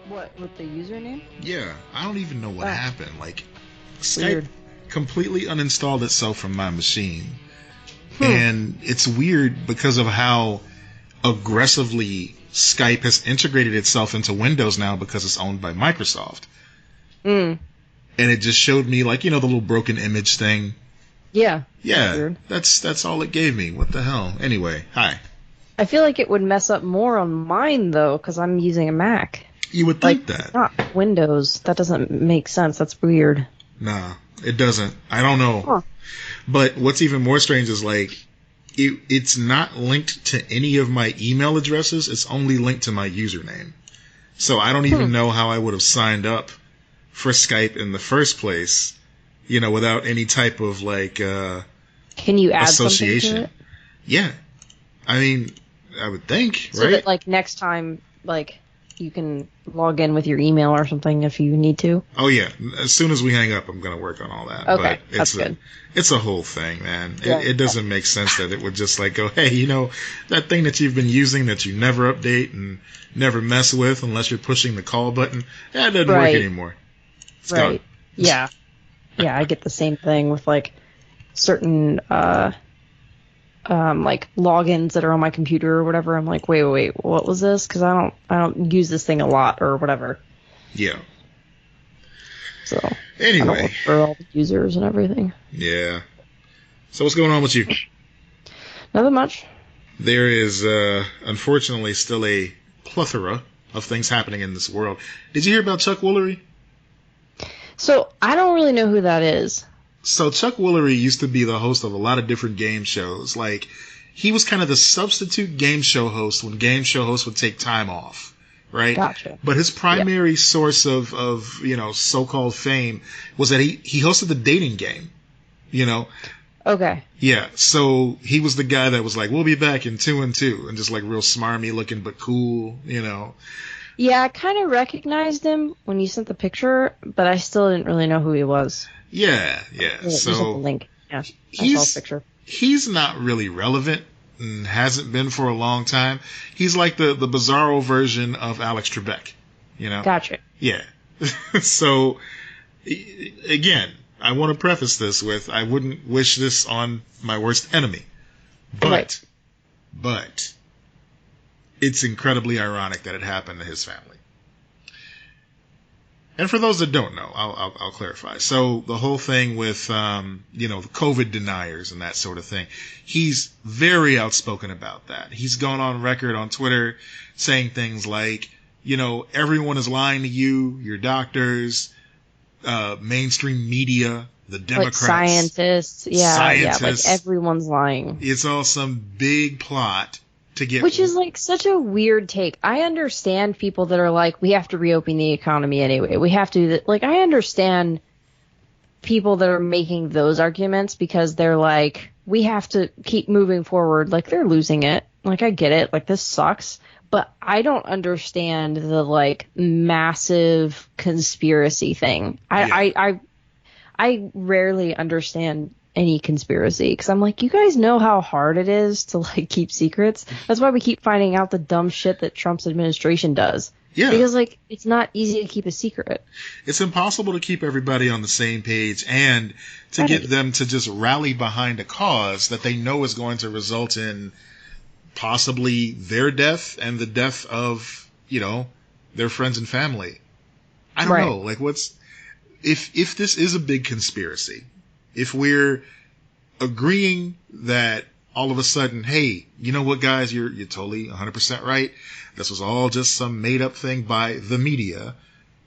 What, with the username? Yeah, I don't even know what happened. Like, Skype Weird. completely uninstalled itself from my machine. And it's weird because of how aggressively Skype has integrated itself into Windows now because it's owned by Microsoft. Mm. And it just showed me, like, the little broken image thing. Yeah. Yeah, that's all it gave me. What the hell? Anyway, hi. I feel like it would mess up more on mine, though, because I'm using a Mac. You would think that. It's not Windows. That doesn't make sense. That's weird. Nah, it doesn't. I don't know. Huh. But what's even more strange is, like, it's not linked to any of my email addresses. It's only linked to my username. So I don't even know how I would have signed up for Skype in the first place, without any type of, like, Can you add association. something to it? Yeah. I mean, I would think, So right? that, like, next time, like, you can log in with your email or something if you need to. Oh, yeah. As soon as we hang up, I'm going to work on all that. Okay, But that's good. It's a whole thing, man. Yeah. It doesn't make sense that it would just, like, go, hey, that thing that you've been using that you never update and never mess with unless you're pushing the call button, that doesn't work anymore. It's right. gone. Yeah. Yeah, I get the same thing with, like, certain, like, logins that are on my computer or whatever. I'm like, wait, what was this? Because I don't use this thing a lot or whatever. Yeah. So, anyway. I don't look for all the users and everything. Yeah. So what's going on with you? Nothing much. There is, unfortunately, still a plethora of things happening in this world. Did you hear about Chuck Woolery? So, I don't really know who that is. So Chuck Woolery used to be the host of a lot of different game shows. Like, he was kind of the substitute game show host when game show hosts would take time off, right? Gotcha. But his primary source of so-called fame was that he hosted the dating game, Okay. Yeah, so he was the guy that was like, we'll be back in 2 and 2, and just like real smarmy looking but cool, Yeah, I kind of recognized him when you sent the picture, but I still didn't really know who he was. Yeah. You sent the link. Yeah, I saw the picture. He's not really relevant and hasn't been for a long time. He's like the bizarro version of Alex Trebek, Gotcha. Yeah. So, again, I want to preface this with, I wouldn't wish this on my worst enemy. But it's incredibly ironic that it happened to his family. And for those that don't know, I'll clarify. So the whole thing with, the COVID deniers and that sort of thing, he's very outspoken about that. He's gone on record on Twitter saying things like, everyone is lying to you, your doctors, mainstream media, the Democrats. Like scientists. Yeah, like everyone's lying. It's all some big plot to get... Which is like such a weird take. I understand people that are like, we have to reopen the economy anyway. We have to, like, I understand people that are making those arguments because they're like, we have to keep moving forward. Like, they're losing it. Like, I get it. Like, this sucks. But I don't understand the, like, massive conspiracy thing. I rarely understand any conspiracy because I'm like, you guys know how hard it is to, like, keep secrets. That's why we keep finding out the dumb shit that Trump's administration does. Yeah. Because, like, it's not easy to keep a secret. It's impossible to keep everybody on the same page and to get them to just rally behind a cause that they know is going to result in possibly their death and the death of, their friends and family. I don't know. Like, if this is a big conspiracy, if we're agreeing that all of a sudden, hey, you know what, guys, you're totally 100% right. This was all just some made up thing by the media.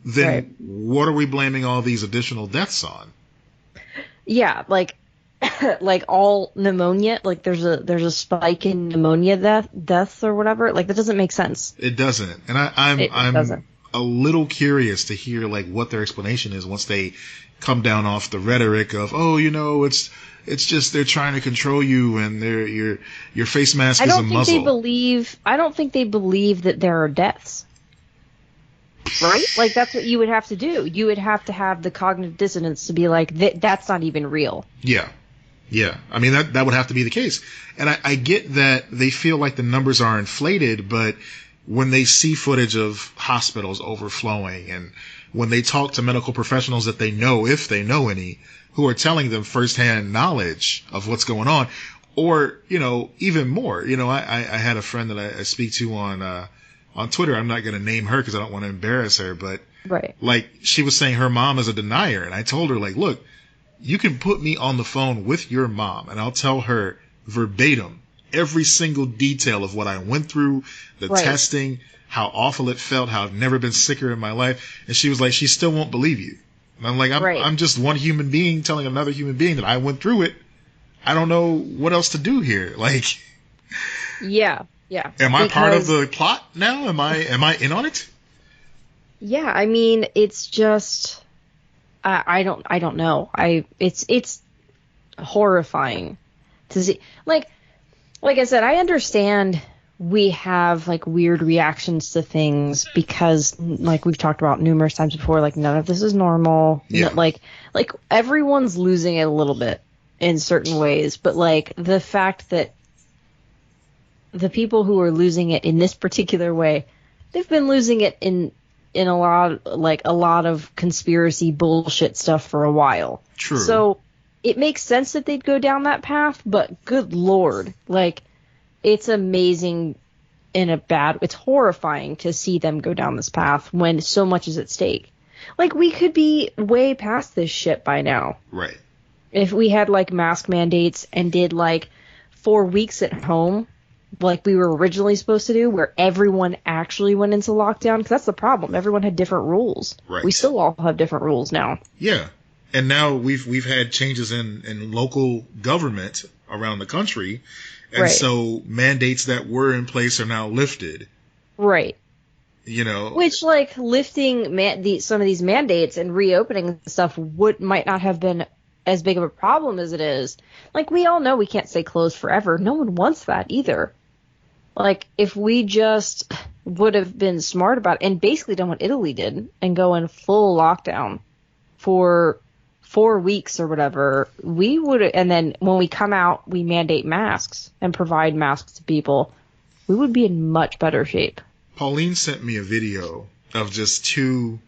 Then what are we blaming all these additional deaths on? Yeah, like all pneumonia, like there's a spike in pneumonia deaths or whatever. Like, that doesn't make sense. It doesn't. And I'm a little curious to hear, like, what their explanation is once they come down off the rhetoric of, it's just they're trying to control you and your face mask is a muzzle. I don't think they believe that there are deaths. Right? Like, that's what you would have to do. You would have to have the cognitive dissonance to be like, that's not even real. Yeah. Yeah. I mean, that would have to be the case. And I get that they feel like the numbers are inflated, but when they see footage of hospitals overflowing, and when they talk to medical professionals that they know, if they know any, who are telling them firsthand knowledge of what's going on, or, even more. I had a friend that I speak to on Twitter. I'm not going to name her because I don't want to embarrass her, but right. Like, she was saying her mom is a denier, and I told her, like, look, you can put me on the phone with your mom, and I'll tell her verbatim every single detail of what I went through, the testing, how awful it felt, how I've never been sicker in my life. And she was like, she still won't believe you. And I'm like, I'm just one human being telling another human being that I went through it. I don't know what else to do here. Like, yeah. Am I part of the plot now? Am I in on it? Yeah, I mean, it's just, I don't know. It's horrifying to see. Like I said, I understand we have like weird reactions to things because, like we've talked about numerous times before, like none of this is normal. Yeah. Like everyone's losing it a little bit in certain ways, but like the fact that the people who are losing it in this particular way, they've been losing it in a lot of conspiracy bullshit stuff for a while. True. So it makes sense that they'd go down that path, but good Lord, like, it's amazing it's horrifying to see them go down this path when so much is at stake. Like, we could be way past this shit by now. Right. If we had, like, mask mandates and did, like, 4 weeks at home, like we were originally supposed to do, where everyone actually went into lockdown, because that's the problem. Everyone had different rules. Right. We still all have different rules now. Yeah. And now we've had changes in local government around the country, and so mandates that were in place are now lifted. Right. Which, like, lifting some of these mandates and reopening stuff might not have been as big of a problem as it is. Like, we all know we can't stay closed forever. No one wants that either. Like, if we just would have been smart about it and basically done what Italy did and go in full lockdown for 4 weeks or whatever, we would, and then when we come out, we mandate masks and provide masks to people, we would be in much better shape. Pauline sent me a video of just two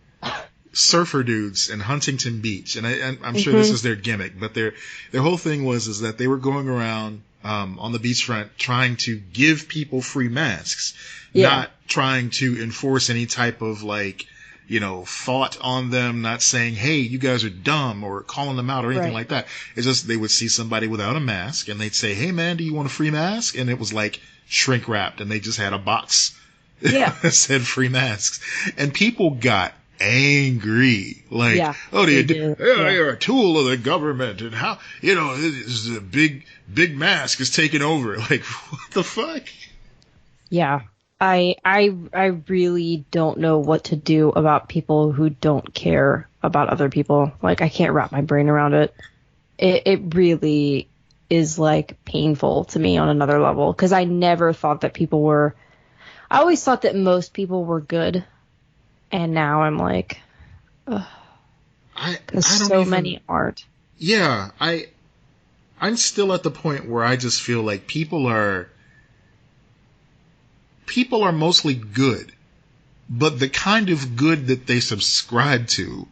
surfer dudes in Huntington Beach, and I'm sure this is their gimmick, but their whole thing was that they were going around on the beachfront trying to give people free masks, not trying to enforce any type of, like, thought on them, not saying, hey, you guys are dumb, or calling them out or anything like that. It's just they would see somebody without a mask and they'd say, hey man, do you want a free mask? And it was like shrink wrapped, and they just had a box that said free masks, and people got angry, like, you're a tool of the government, and how, this is a big mask is taking over. Like, what the fuck? Yeah. I really don't know what to do about people who don't care about other people. Like, I can't wrap my brain around it. It really is, like, painful to me on another level, because I never thought that people were... I always thought that most people were good, and now I'm like, ugh. Because so many aren't. Yeah, I'm still at the point where I just feel like people are mostly good, but the kind of good that they subscribe to.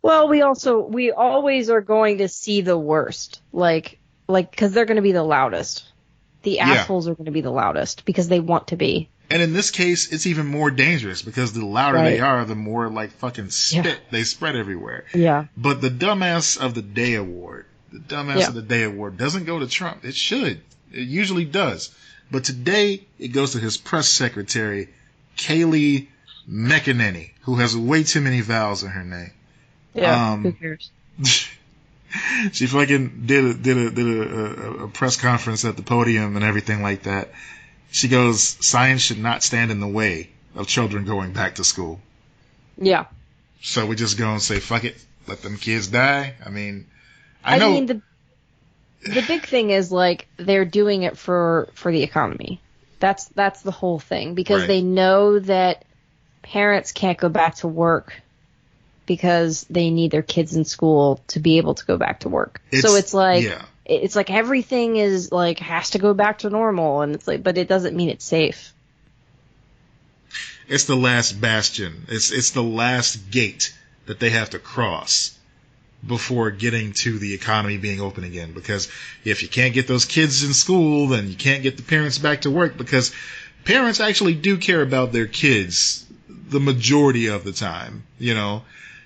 Well, we always are going to see the worst, like, because they're going to be the loudest. The assholes are going to be the loudest because they want to be. And in this case, it's even more dangerous because the louder they are, the more, like, fucking spit they spread everywhere. Yeah. But the Dumbass of the Day award doesn't go to Trump. It should. It usually does. But today, it goes to his press secretary, Kayleigh McEnany, who has way too many vowels in her name. Yeah, who cares? She fucking did a press conference at the podium and everything like that. She goes, science should not stand in the way of children going back to school. Yeah. So we just go and say, fuck it, let them kids die. I mean, I mean, the big thing is, like, they're doing it for the economy. That's the whole thing, because they know that parents can't go back to work because they need their kids in school to be able to go back to work. So it's like, it's like everything is, like, has to go back to normal, and it's like, but it doesn't mean it's safe. It's the last bastion. It's the last gate that they have to cross before getting to the economy being open again. Because if you can't get those kids in school, then you can't get the parents back to work, because parents actually do care about their kids the majority of the time,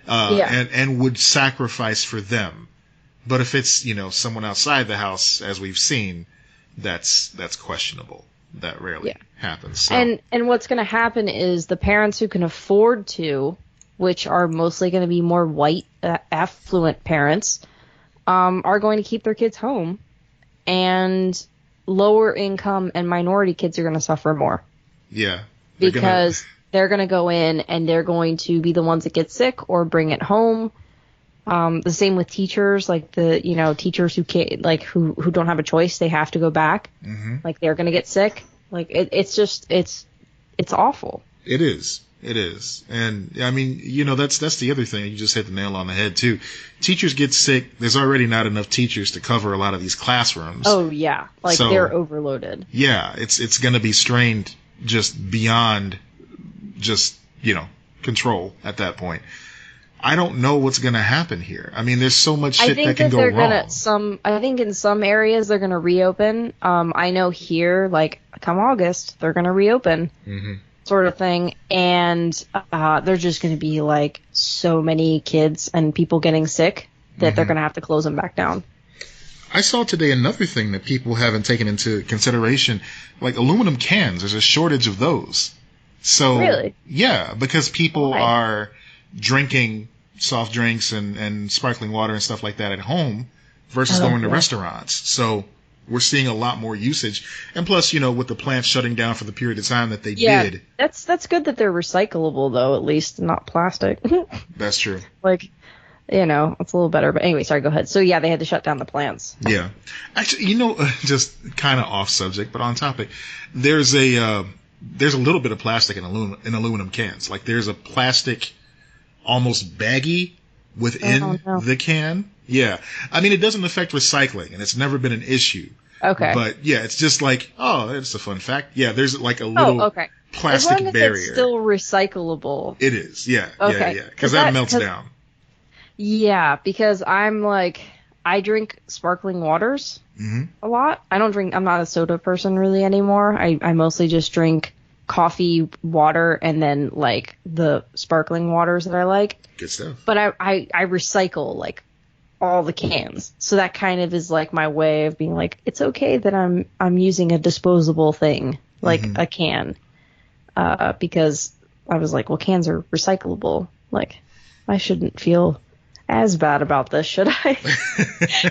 and would sacrifice for them. But if it's, someone outside the house, as we've seen, that's questionable. That rarely happens. So. And what's going to happen is the parents who can afford to, which are mostly going to be more white, affluent parents, are going to keep their kids home, and lower income and minority kids are going to suffer more. Yeah. Because they're going to go in and they're going to be the ones that get sick or bring it home. The same with teachers, like teachers who can't, like who don't have a choice, they have to go back. Mm-hmm. Like they're gonna get sick. Like it's awful. It is. And I mean, that's the other thing. You just hit the nail on the head too. Teachers get sick. There's already not enough teachers to cover a lot of these classrooms. Oh yeah, so, they're overloaded. Yeah, it's gonna be strained just beyond just control at that point. I don't know what's going to happen here. I mean, there's so much shit that can go wrong. I think in some areas they're going to reopen. I know here, like, come August, they're going to reopen, sort of thing. And there's just going to be, like, so many kids and people getting sick that they're going to have to close them back down. I saw today another thing that people haven't taken into consideration, like aluminum cans. There's a shortage of those. So, really? Yeah, because people are drinking soft drinks and sparkling water and stuff like that at home versus going to restaurants. So we're seeing a lot more usage. And plus, with the plants shutting down for the period of time that they did. That's good that they're recyclable, though, at least not plastic. That's true. Like, it's a little better. But anyway, sorry, go ahead. So, yeah, they had to shut down the plants. Yeah. Actually, just kind of off subject, but on topic, there's a little bit of plastic in aluminum cans. Like, there's a plastic almost baggy within the can. Yeah. I mean, it doesn't affect recycling, and it's never been an issue. Okay. But, yeah, it's just like, it's a fun fact. Yeah, there's like a little plastic as long as barrier. It's still recyclable. It is, yeah. Okay. Yeah. Because that melts down. Yeah, because I drink sparkling waters a lot. I'm not a soda person really anymore. I mostly just drink coffee, water, and then like the sparkling waters that I like. Good stuff. But I recycle like all the cans, so that kind of is like my way of being like, it's okay that I'm using a disposable thing like a can, because I was like, well, cans are recyclable. Like, I shouldn't feel as bad about this, should I?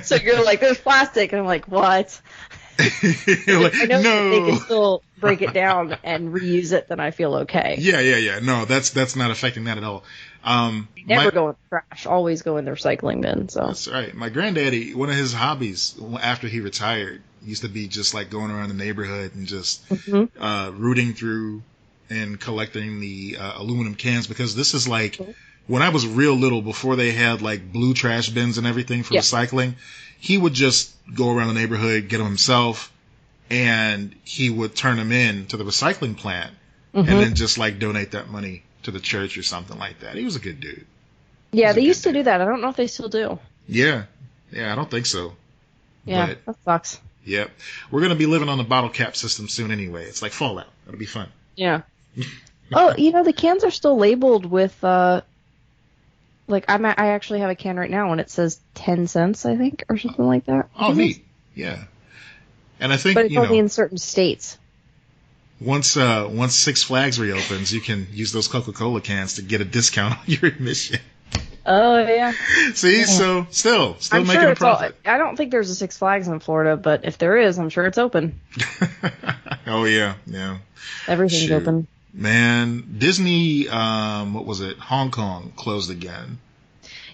So you're like, there's plastic, and I'm like, what? Like, I know no. they can still break it down and reuse it, then I feel okay. Yeah. No, that's not affecting that at all. Never go in the trash. Always go in the recycling bin. So that's right. My granddaddy, one of his hobbies after he retired, used to be just like going around the neighborhood and just rooting through and collecting the aluminum cans, because this is like when I was real little, before they had like blue trash bins and everything for recycling. He would just go around the neighborhood, get them himself, and he would turn them in to the recycling plant and then just like donate that money to the church or something like that. He was a good dude. Yeah, they used to do that. I don't know if they still do. Yeah, I don't think so. Yeah, that sucks. Yep. We're going to be living on the bottle cap system soon anyway. It's like Fallout. It'll be fun. Yeah. The cans are still labeled with, like, I actually have a can right now and it says 10 cents, I think, or something like that. Oh, neat. Yeah. And I think, but it's only in certain states. Once Six Flags reopens, you can use those Coca-Cola cans to get a discount on your admission. Oh, yeah. See, so still I'm making a profit. I don't think there's a Six Flags in Florida, but if there is, I'm sure it's open. Oh, yeah. Everything's open. Man, Disney, what was it? Hong Kong closed again.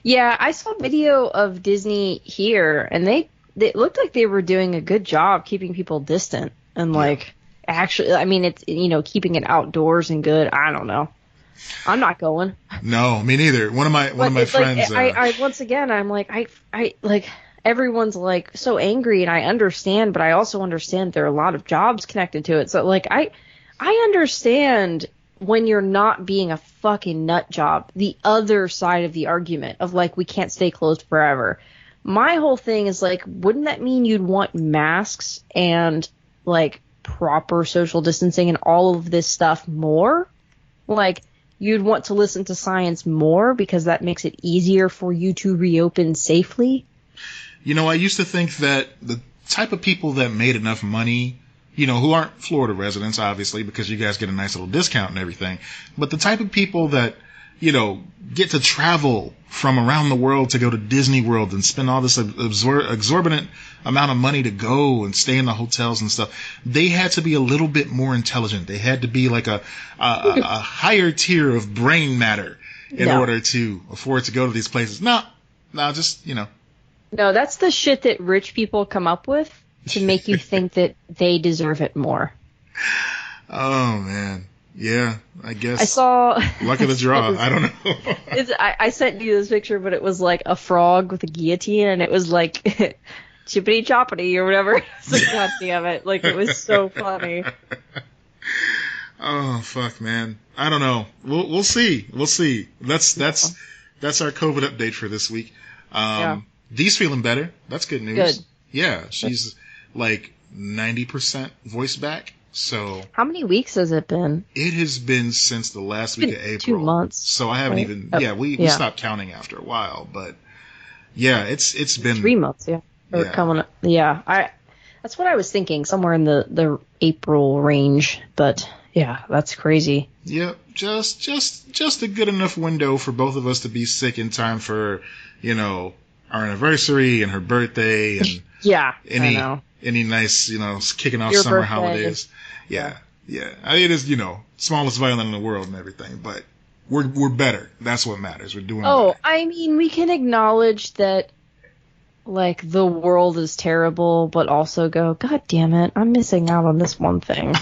Yeah, I saw a video of Disney here, and they looked like they were doing a good job keeping people distant and like actually. I mean, it's keeping it outdoors and good. I don't know. I'm not going. No, me neither. One of my friends. Like, I once again, I'm like, I like everyone's like so angry, and I understand, but I also understand there are a lot of jobs connected to it. So like I understand when you're not being a fucking nut job, the other side of the argument of like we can't stay closed forever. My whole thing is like, wouldn't that mean you'd want masks and like proper social distancing and all of this stuff more? Like, you'd want to listen to science more because that makes it easier for you to reopen safely? You know, I used to think that the type of people that made enough money, you know, who aren't Florida residents, obviously, because you guys get a nice little discount and everything, but the type of people that, you know, get to travel from around the world to go to Disney World and spend all this exorbitant amount of money to go and stay in the hotels and stuff, they had to be a little bit more intelligent. They had to be like a higher tier of brain matter in order to afford to go to these places. No, just, you know. No, that's the shit that rich people come up with to make you think that they deserve it more. Oh, man. Yeah, I guess. I saw... Luck of the draw. I don't know. I sent you this picture, but it was like a frog with a guillotine, and it was like chippity choppity or whatever. It's like, God damn it. Like, it was so funny. Oh, fuck, man. I don't know. We'll see. We'll see. That's our COVID update for this week. Dee's feeling better. That's good news. Good. Yeah, she's like 90% voice back. So how many weeks has it been? It has been since the last week of April. 2 months. So I haven't even. Yeah, we stopped counting after a while, but yeah, it's been 3 months. Yeah, or coming up. Yeah, that's what I was thinking, somewhere in the April range. But yeah, that's crazy. Yep, just a good enough window for both of us to be sick in time for, you know, our anniversary and her birthday and I know. Any nice, you know, kicking off Your summer birthday. holidays. Yeah. I mean, it is, you know, smallest violin in the world and everything, but we're better. That's what matters. We're doing better. I mean, we can acknowledge that, like, the world is terrible, but also go, God damn it, I'm missing out on this one thing.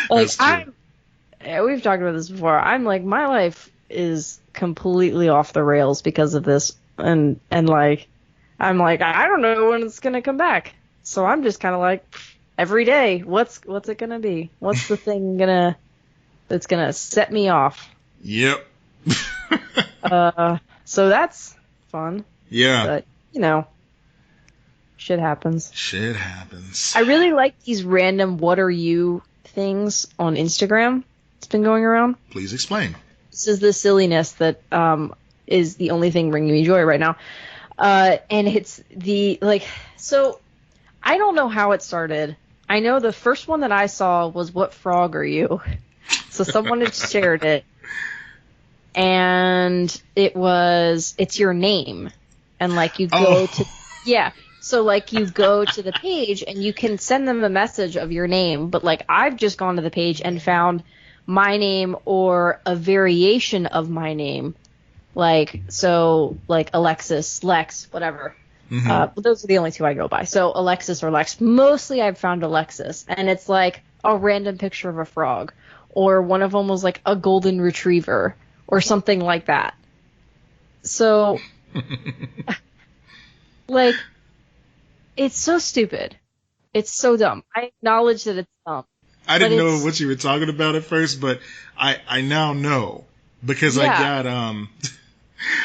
We've talked about this before. I'm like, my life is completely off the rails because of this, and like, I'm like, I don't know when it's gonna come back. So I'm just kind of like, every day, what's it gonna be? What's the thing that's gonna set me off? Yep. So that's fun. Yeah. But, you know, shit happens. Shit happens. I really like these random "what are you" things on Instagram. It's been going around. Please explain. This is the silliness that is the only thing bringing me joy right now. And it's the, like, so I don't know how it started. I know the first one that I saw was "what frog are you?" So someone had shared it. And it's your name. And like you go so like you go to the page and you can send them a message of your name. But like I've just gone to the page and found my name or a variation of my name. Like, so, like, Alexis, Lex, whatever. Mm-hmm. But those are the only two I go by. So, Alexis or Lex. Mostly I've found Alexis. And it's, like, a random picture of a frog. Or one of them was, like, a golden retriever. Or something like that. So, like, it's so stupid. It's so dumb. I acknowledge that it's dumb. I didn't know what you were talking about at first, but I now know. Because I got,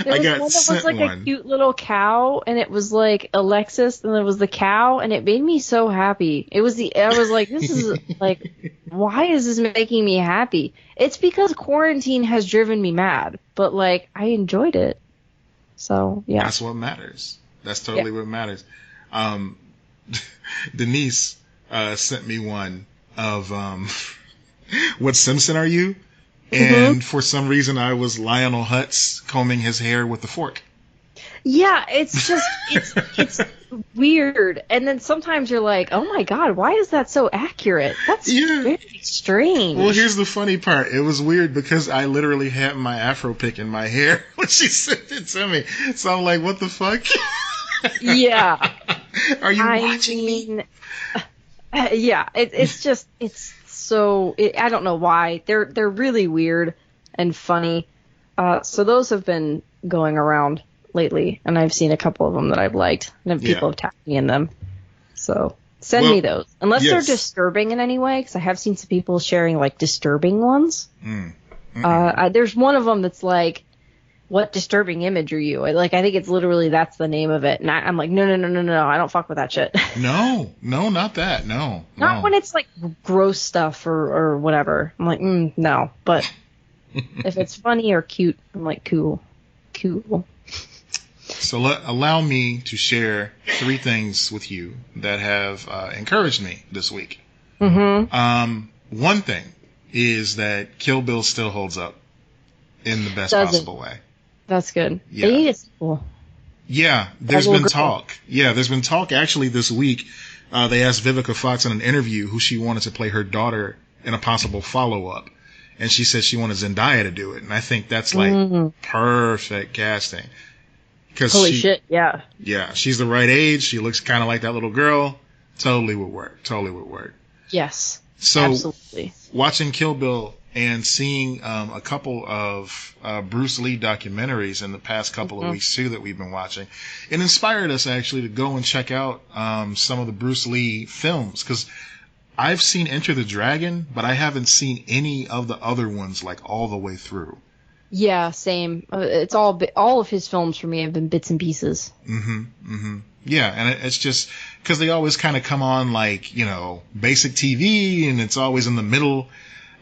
There was I got one that sent was like one. a cute little cow, and it was like Alexis, and there was the cow, and it made me so happy. I was like, this is like, why is this making me happy? It's because quarantine has driven me mad, but like, I enjoyed it. So, yeah. That's what matters. That's totally what matters. Denise sent me one of, what Simpson are you? And for some reason, I was Lionel Hutz combing his hair with a fork. Yeah, it's just, it's weird. And then sometimes you're like, oh my God, why is that so accurate? That's very strange. Well, here's the funny part. It was weird because I literally had my Afro pick in my hair when she sent it to me. So I'm like, what the fuck? Yeah. Are you watching me? Yeah, it's just, it's so, I don't know why. They're really weird and funny. So those have been going around lately, and I've seen a couple of them that I've liked, and people have tagged me in them. So Send me those. Unless they're yes. disturbing in any way, because I have seen some people sharing, like, disturbing ones. There's one of them that's like, what disturbing image are you? I think it's literally, that's the name of it. And I'm like, no, I don't fuck with that shit. No, not that. No. Not when it's, like, gross stuff or whatever. I'm like, no. But if it's funny or cute, I'm like, cool. So allow me to share 3 things with you that have encouraged me this week. One thing is that Kill Bill still holds up in the best possible way. That's good. Yeah. They need a sequel. Yeah, there's been talk. Yeah, there's been talk actually this week. They asked Vivica Fox in an interview who she wanted to play her daughter in a possible follow-up. And she said she wanted Zendaya to do it. And I think that's like perfect casting. Holy shit, yeah. Yeah, she's the right age. She looks kind of like that little girl. Totally would work. Yes, so, absolutely. Watching Kill Bill and seeing a couple of Bruce Lee documentaries in the past couple of weeks, too, that we've been watching, it inspired us, actually, to go and check out some of the Bruce Lee films. Because I've seen Enter the Dragon, but I haven't seen any of the other ones, like, all the way through. Yeah, same. It's all of his films for me have been bits and pieces. Yeah, and it's just because they always kind of come on like, basic TV, and it's always in the middle.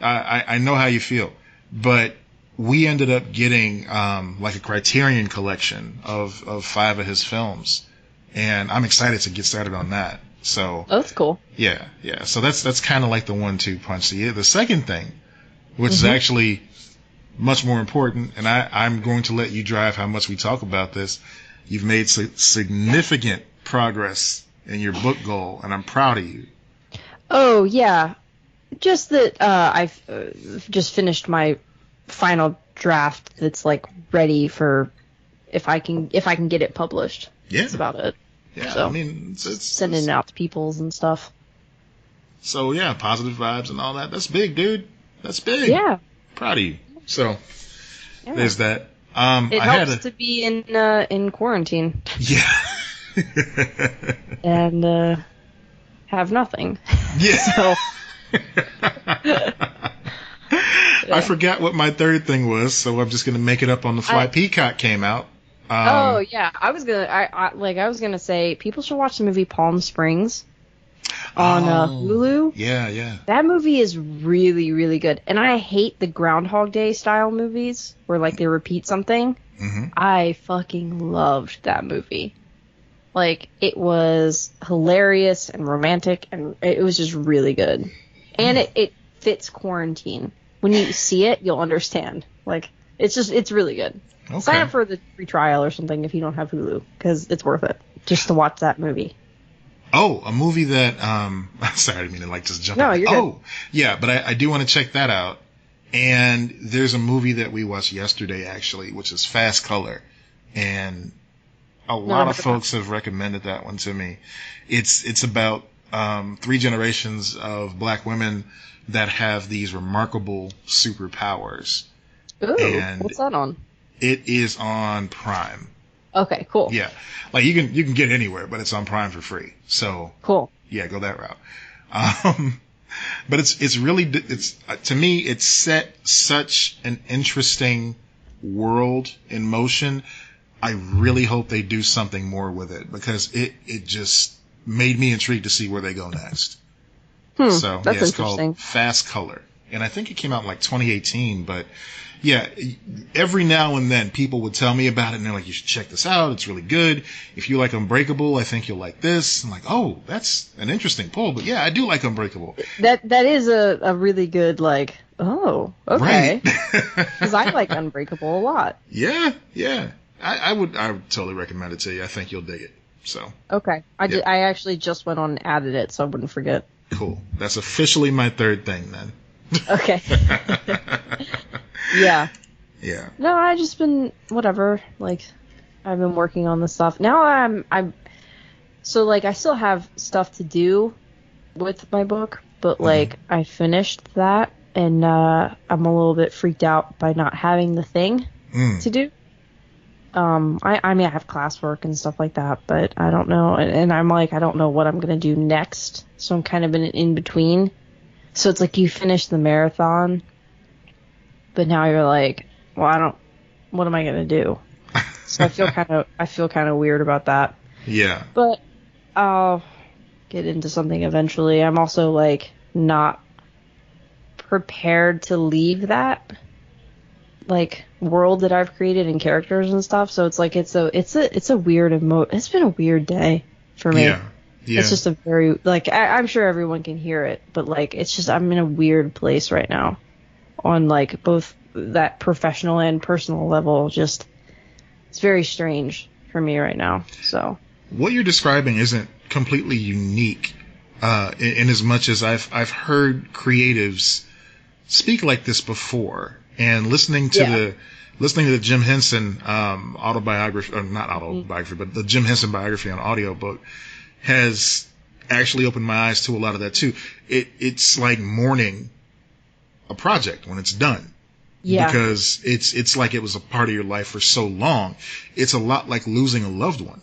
I know how you feel, but we ended up getting like a Criterion collection of 5 of his films, and I'm excited to get started on that. So that's cool. Yeah. So that's kind of like the 1-2 punch. The second thing, which is actually much more important, and I'm going to let you drive how much we talk about this. You've made significant progress in your book goal, and I'm proud of you. Oh, yeah. Just that I've just finished my final draft that's, like, ready for if I can get it published. Yeah. That's about it. Yeah, so, I mean, it's sending it out to peoples and stuff. So, yeah, positive vibes and all that. That's big, dude. That's big. Yeah. Proud of you. So, there's that. It helps to be in quarantine. Yeah. And have nothing. Yeah. So. I forgot what my third thing was, so I'm just gonna make it up on the fly. Peacock came out. Oh yeah, I was gonna say people should watch the movie Palm Springs on Hulu. Yeah. That movie is really, really good, and I hate the Groundhog Day style movies where like they repeat something. I fucking loved that movie. Like, it was hilarious and romantic, and it was just really good. And it fits quarantine. When you see it, you'll understand. Like, it's really good. Okay. Sign up for the free trial or something if you don't have Hulu, because it's worth it just to watch that movie. Oh, a movie that sorry, I didn't mean to just jump. No, you're good. Oh, yeah, but I do want to check that out. And there's a movie that we watched yesterday, actually, which is Fast Color, and a lot of folks have recommended that one to me. It's about 3 generations of black women that have these remarkable superpowers. Ooh, and what's that on? It is on Prime. Okay, cool. Yeah, like you can get it anywhere, but it's on Prime for free. So cool. Yeah, go that route. But it's really to me it's set such an interesting world in motion. I really hope they do something more with it because it just made me intrigued to see where they go next. So that's it's called Fast Color, and I think it came out in like 2018. But yeah, every now and then people would tell me about it, and they're like, "You should check this out. It's really good. If you like Unbreakable, I think you'll like this." I'm like, "Oh, that's an interesting pull." But yeah, I do like Unbreakable. That is a really good like. Oh, okay. Because I like Unbreakable a lot. Yeah. I would totally recommend it to you. I think you'll dig it. So okay, I actually just went on and added it, so I wouldn't forget. Cool. That's officially my third thing then. Okay. Yeah. No, I just been whatever. Like, I've been working on this stuff. Now I'm so like I still have stuff to do with my book, but like I finished that, and I'm a little bit freaked out by not having the thing to do. I mean, I have classwork and stuff like that, but I don't know. And I'm like, I don't know what I'm going to do next. So I'm kind of in between. So it's like you finish the marathon, but now you're like, well, what am I going to do? So I feel kind of weird about that. Yeah. But I'll get into something eventually. I'm also like not prepared to leave that like world that I've created and characters and stuff. So it's like it's a weird it's been a weird day for me. Yeah. Yeah. It's just a very like I'm sure everyone can hear it, but like it's just I'm in a weird place right now on like both that professional and personal level. Just it's very strange for me right now. So what you're describing isn't completely unique, in as much as I've heard creatives speak like this before, and listening to the Jim Henson autobiography, or not autobiography, but the Jim Henson biography on audiobook has actually opened my eyes to a lot of that too. It's like mourning a project when it's done. Yeah. Because it's like it was a part of your life for so long. It's a lot like losing a loved one.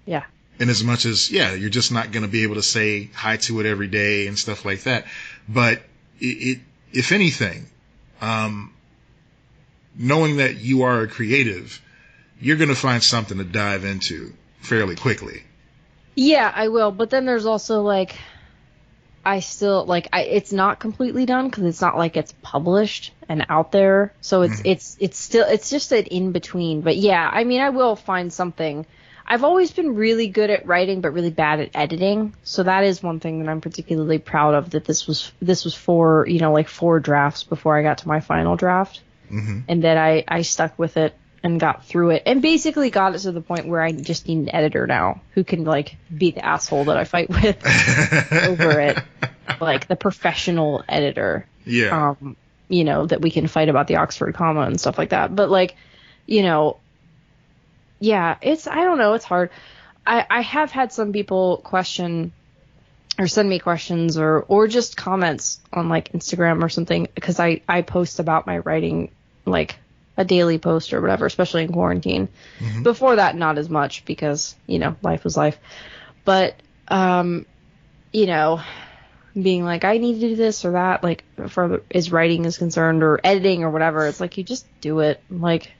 Yeah. In as much as, you're just not going to be able to say hi to it every day and stuff like that. But if anything, knowing that you are a creative, you're going to find something to dive into fairly quickly. Yeah, I will. But then there's also like, I still like it's not completely done because it's not like it's published and out there. So it's just an in between. But yeah, I mean, I will find something. I've always been really good at writing, but really bad at editing. So that is one thing that I'm particularly proud of. That this was 4, like 4 drafts before I got to my final draft, and that I stuck with it and got through it, and basically got it to the point where I just need an editor now who can like be the asshole that I fight with over it, like the professional editor. Yeah. That we can fight about the Oxford comma and stuff like that. But like, yeah, I don't know, it's hard. I have had some people question or send me questions or just comments on like Instagram or something, because I post about my writing, like a daily post or whatever, especially in quarantine. Before that, not as much because, life was life. But, being like, I need to do this or that, like, as writing is concerned or editing or whatever, it's like, you just do it. Like,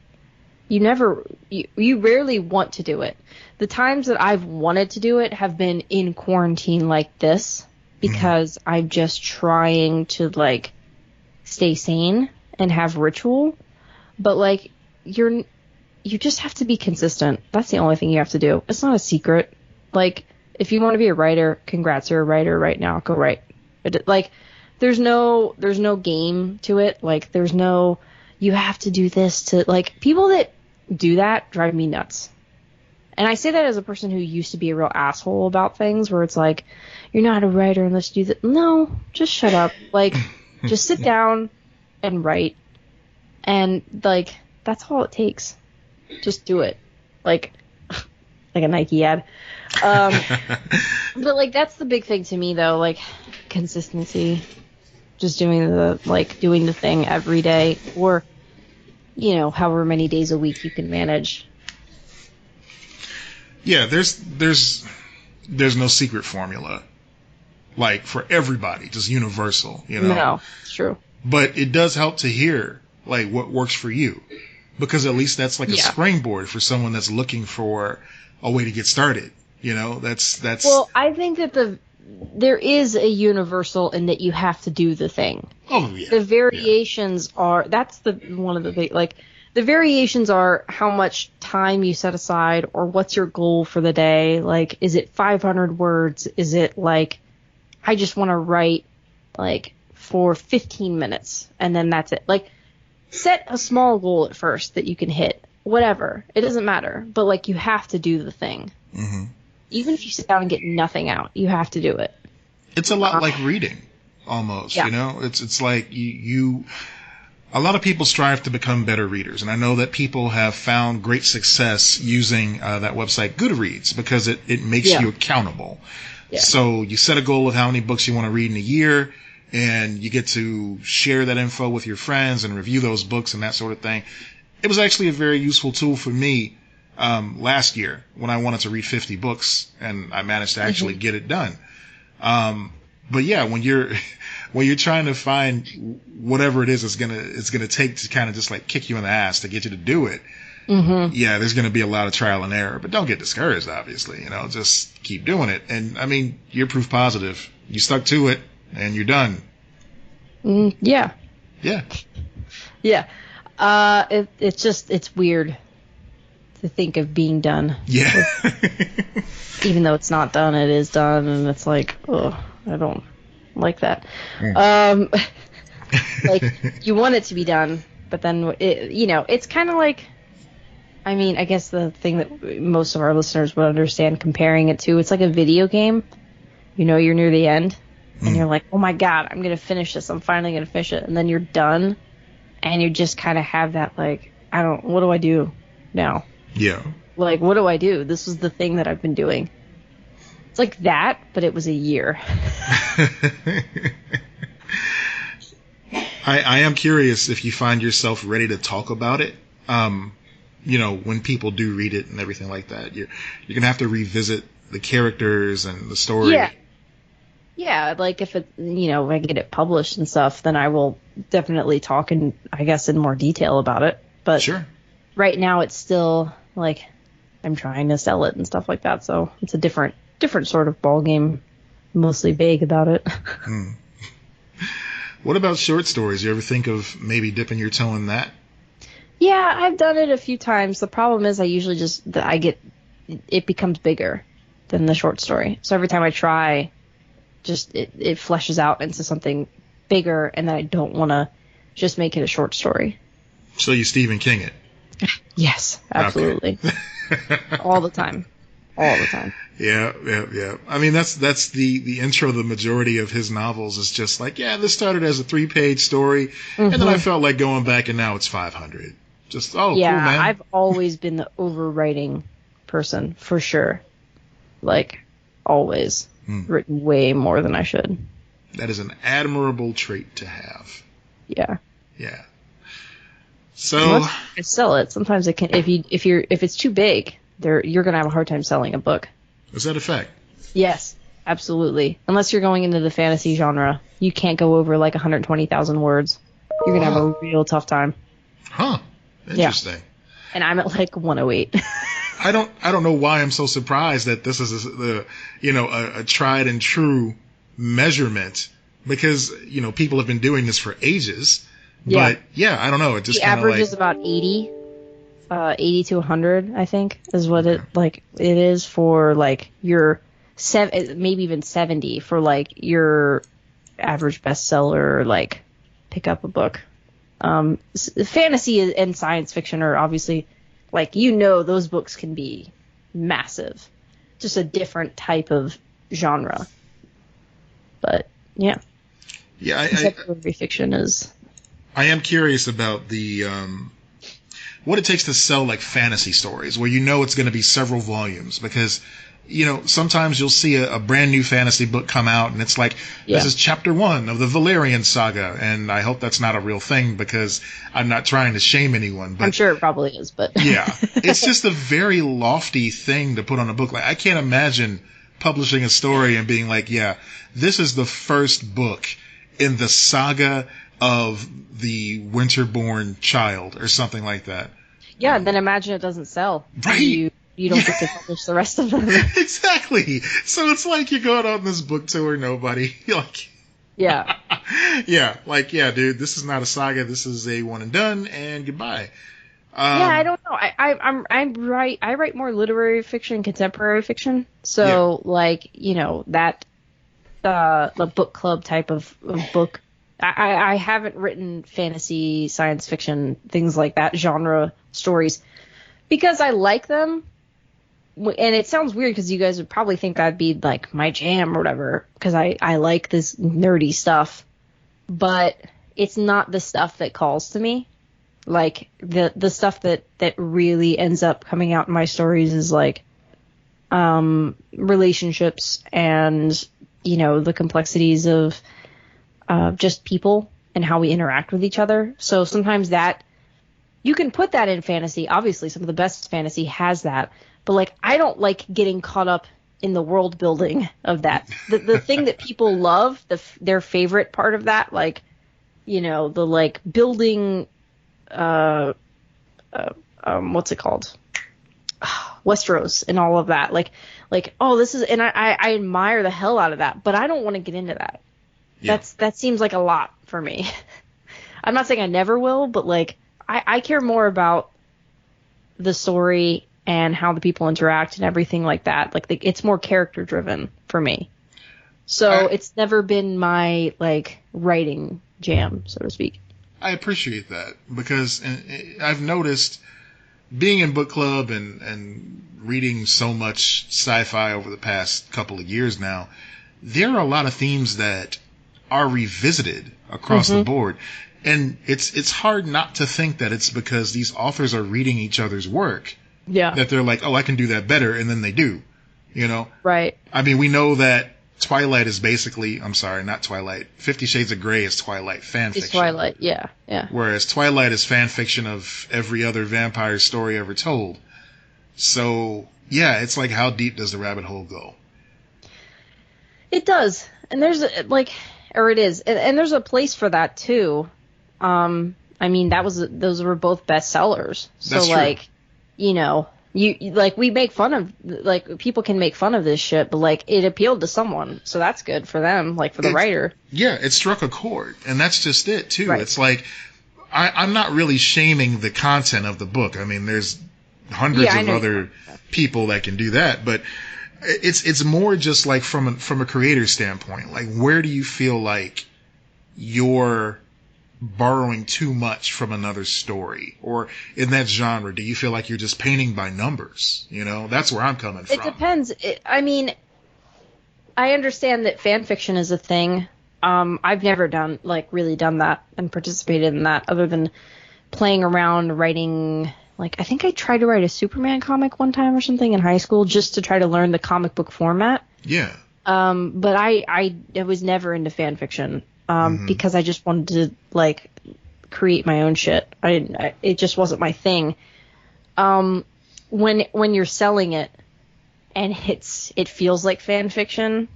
you rarely want to do it. The times that I've wanted to do it have been in quarantine like this, because I'm just trying to, like, stay sane and have ritual. But, like, you just have to be consistent. That's the only thing you have to do. It's not a secret. Like, if you want to be a writer, congrats, you're a writer right now. Go write. Like, there's no game to it. Like, there's no, you have to do this to, like, people that do that drive me nuts. And I say that as a person who used to be a real asshole about things, where it's like, you're not a writer unless you do that. No, just shut up. Like, just sit down and write. And, like, that's all it takes. Just do it. Like a Nike ad. But, like, that's the big thing to me, though. Like, consistency. Just doing the thing every day. Or, however many days a week you can manage. Yeah, there's no secret formula. Like, for everybody. Just universal, No, it's true. But it does help to hear, like, what works for you, because at least that's like a springboard for someone that's looking for a way to get started. That's. Well, I think that there is a universal in that you have to do the thing. Oh yeah. The variations are one of the big, like, the variations are how much time you set aside, or what's your goal for the day. Like, is it 500 words? Is it like, I just want to write like for 15 minutes and then that's it. Like, set a small goal at first that you can hit. Whatever. It doesn't matter. But, like, you have to do the thing. Even if you sit down and get nothing out, you have to do it. It's a lot like reading, almost. Yeah. It's like you. A lot of people strive to become better readers, and I know that people have found great success using that website Goodreads, because it makes you accountable. Yeah. So you set a goal of how many books you want to read in a year, and you get to share that info with your friends and review those books and that sort of thing. it was actually a very useful tool for me last year when I wanted to read 50 books, and I managed to actually get it done. But yeah, when you're trying to find whatever it is it's gonna take to kind of just like kick you in the ass to get you to do it, yeah, there's gonna be a lot of trial and error. But don't get discouraged. Obviously, just keep doing it. And I mean, you're proof positive. You stuck to it, and you're done. Yeah. Yeah. Yeah. It's weird to think of being done. Yeah. Even though it's not done, it is done, and it's like, oh, I don't like that. Like, you want it to be done, but then, it's kind of like, I mean, I guess the thing that most of our listeners would understand comparing it to, it's like a video game. You're near the end, and you're like, oh my god, I'm going to finish this. I'm finally going to finish it. And then you're done, and you just kind of have that, like, what do I do now? Yeah. Like, what do I do? This was the thing that I've been doing. It's like that, but it was a year. I am curious if you find yourself ready to talk about it. When people do read it and everything like that, you're going to have to revisit the characters and the story. Yeah. Yeah, like if it, if I get it published and stuff, then I will definitely talk in more detail about it. But sure. Right now it's still like I'm trying to sell it and stuff like that, so it's a different sort of ball game. Mostly vague about it. What about short stories? You ever think of maybe dipping your toe in that? Yeah, I've done it a few times. The problem is I usually it becomes bigger than the short story. So every time I try, it fleshes out into something bigger, and then I don't want to just make it a short story. So you Stephen King it? Yes, absolutely. Okay. All the time. Yeah. I mean, that's the intro of the majority of his novels is just like, yeah, this started as a 3-page story, and then I felt like going back, and now it's 500. Just, cool, man. I've always been the overwriting person, for sure. Like, always. Written way more than I should. That is an admirable trait to have. Yeah. Yeah. So I sell it. Sometimes it can. If it's too big, you're gonna have a hard time selling a book. Is that a fact? Yes, absolutely. Unless you're going into the fantasy genre, you can't go over like 120,000 words. You're gonna have a real tough time. Huh. Interesting. Yeah. And I'm at like 108. I don't know why I'm so surprised that this is a tried and true measurement, because people have been doing this for ages. Yeah. But yeah, I don't know. It just the average is about 80 to 100, I think, is what it is for like your maybe even 70 for like your average bestseller, like pick up a book. Fantasy and science fiction are obviously like, those books can be massive, just a different type of genre. But yeah. Yeah, contemporary fiction is. I am curious about the what it takes to sell like fantasy stories where it's going to be several volumes, because sometimes you'll see a brand new fantasy book come out and it's like, this is chapter 1 of the Valerian saga, and I hope that's not a real thing, because I'm not trying to shame anyone, but I'm sure it probably is, but yeah, it's just a very lofty thing to put on a book. Like, I can't imagine publishing a story and being like, yeah, this is the first book in the saga of the Winterborn child or something like that. Yeah, then imagine it doesn't sell. Right. You don't get to publish the rest of them. Exactly. So it's like you're going on this book tour, nobody. You're like, yeah. Yeah, like, yeah, dude, this is not a saga. This is a one and done, and goodbye. Yeah, I don't know. I write more literary fiction, contemporary fiction. So like, that the book club type of book. I haven't written fantasy, science fiction, things like that, genre stories, because I like them. And it sounds weird because you guys would probably think that'd be like my jam or whatever, because I like this nerdy stuff, but it's not the stuff that calls to me. Like the stuff that really ends up coming out in my stories is like relationships and the complexities of just people and how we interact with each other. So sometimes that you can put that in fantasy. Obviously, some of the best fantasy has that. But, like, I don't like getting caught up in the world building of that. The thing that people love, their favorite part of that, like, you know, the, like, building, what's it called? Westeros and all of that. Like, oh, this is, and I admire the hell out of that, but I don't want to get into that. Yeah. That seems like a lot for me. I'm not saying I never will, but, like, I care more about the story and how the people interact and everything like that. Like, it's more character driven for me. So it's never been my, like, writing jam, so to speak. I appreciate that because I've noticed being in book club and reading so much sci-fi over the past couple of years now, there are a lot of themes that are revisited across the board. And it's hard not to think that it's because these authors are reading each other's work. Yeah. That they're like, oh, I can do that better, and then they do. You know? Right. I mean, we know that Twilight is basically, I'm sorry, not Twilight. 50 Shades of Grey is Twilight fan fiction. It's Twilight, yeah. Whereas Twilight is fan fiction of every other vampire story ever told. So, yeah, it's like, how deep does the rabbit hole go? It does. And there's, it is. And there's a place for that, too. I mean, those were both bestsellers. So, that's true. You know, you like, we make fun of, like, people can make fun of this shit, but, like, it appealed to someone, so that's good for them, like, for the writer. Yeah, it struck a chord, and that's just it too. Right. It's like, I'm not really shaming the content of the book. I mean, there's hundreds of other people that can do that, but it's more just like from a creator standpoint. Like, where do you feel like you're borrowing too much from another story, or in that genre, do you feel like you're just painting by numbers? You know, that's where I'm coming from. It depends. I mean, I understand that fan fiction is a thing. I've never really done that and participated in that, other than playing around writing. Like, I think I tried to write a Superman comic one time or something in high school just to try to learn the comic book format. Yeah. But I was never into fan fiction. Because I just wanted to, like, create my own shit. It just wasn't my thing. When you're selling it and it feels like fan fiction,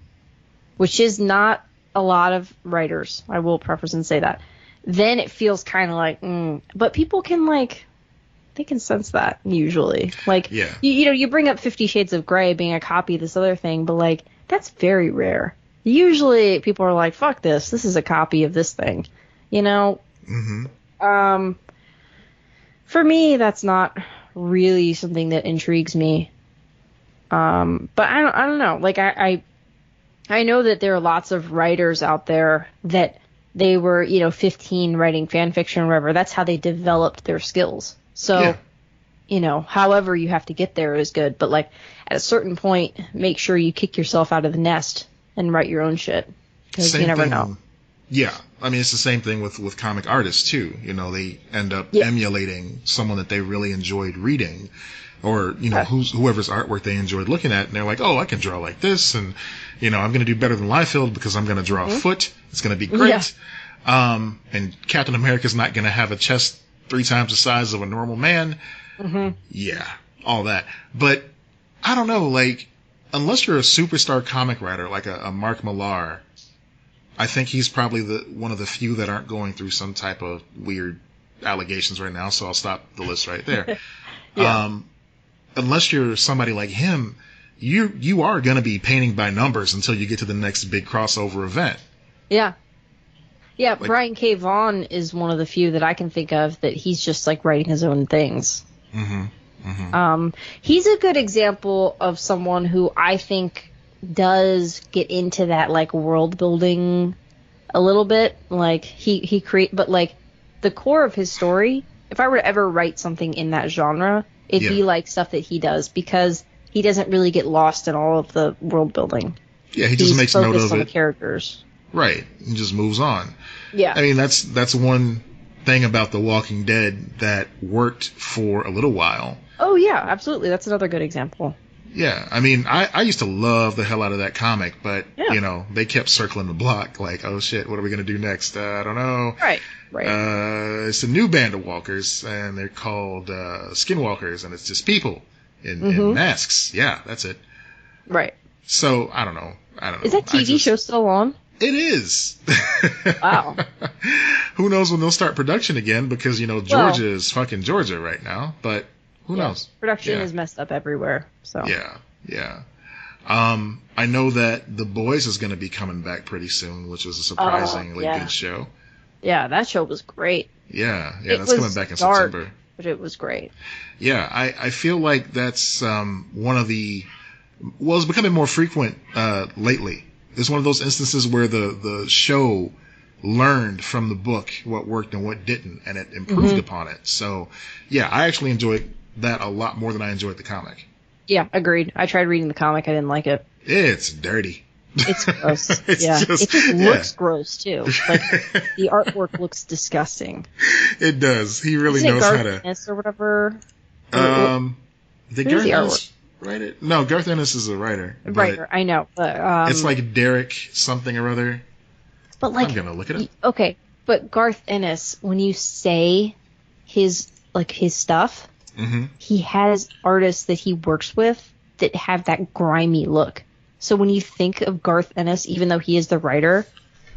which is not a lot of writers, I will preface and say that, then it feels kind of like, but people can, like, they can sense that usually. Like, yeah. You bring up 50 Shades of Grey being a copy of this other thing, but, like, that's very rare. Usually people are like, fuck this is a copy of this thing, you know? Mm-hmm. For me, that's not really something that intrigues me. But I don't know. Like, I know that there are lots of writers out there that they were, 15 writing fan fiction or whatever. That's how they developed their skills. So, however you have to get there is good. But, like, at a certain point, make sure you kick yourself out of the nest and write your own shit, because you never know. Yeah, I mean, it's the same thing with comic artists too. You know, they end up emulating someone that they really enjoyed reading, or whoever's artwork they enjoyed looking at, and they're like, oh, I can draw like this, and I'm going to do better than Liefeld because I'm going to draw a foot. It's going to be great. Yeah. And Captain America's not going to have a chest 3 times the size of a normal man. Mm-hmm. Yeah, all that. But I don't know, like, unless you're a superstar comic writer like a Mark Millar, I think he's probably one of the few that aren't going through some type of weird allegations right now, so I'll stop the list right there. Yeah. Unless you're somebody like him, you are going to be painting by numbers until you get to the next big crossover event. Yeah. Yeah, like, Brian K. Vaughan is one of the few that I can think of that he's just, like, writing his own things. Mm-hmm. Mm-hmm. He's a good example of someone who I think does get into that, like, world building a little bit. Like, he create, but, like, the core of his story, if I were to ever write something in that genre, it'd be like stuff that he does, because he doesn't really get lost in all of the world building. Yeah, he just makes note of on it. The characters. Right, and just moves on. Yeah. I mean, that's one thing about The Walking Dead that worked for a little while. Oh, yeah, absolutely. That's another good example. Yeah, I mean, I used to love the hell out of that comic, but, Yeah. you know, they kept circling the block like, oh shit, what are we going to do next? I don't know. Right. It's a new band of walkers, and they're called skinwalkers, and it's just people in masks. Yeah, that's it. Right. So, I don't know. Is that TV show still on? It is. Wow. Who knows when they'll start production again, because, you know, Georgia is fucking Georgia right now, but who knows? Production is messed up everywhere, so. Yeah. I know that The Boys is going to be coming back pretty soon, which was a surprisingly good show. Yeah, that show was great. Yeah, that's coming back in dark, September. But it was great. Yeah, I feel like that's one of the... Well, it's becoming more frequent lately. It's one of those instances where the show learned from the book what worked and what didn't, and it improved upon it. So, yeah, I actually enjoyed that a lot more than I enjoyed the comic. Yeah, agreed. I tried reading the comic. I didn't like it. It's dirty. It's gross. It just looks gross, too. Like, the artwork looks disgusting. It does. He really knows how to... Garth or whatever? Did Garth Ennis write it? No, Garth Ennis is a writer. Writer, I know. But, it's like Derek something or other. But like, I'm going to look it up. Okay, but Garth Ennis, when you say his stuff, he has artists that he works with that have that grimy look. So when you think of Garth Ennis, even though he is the writer,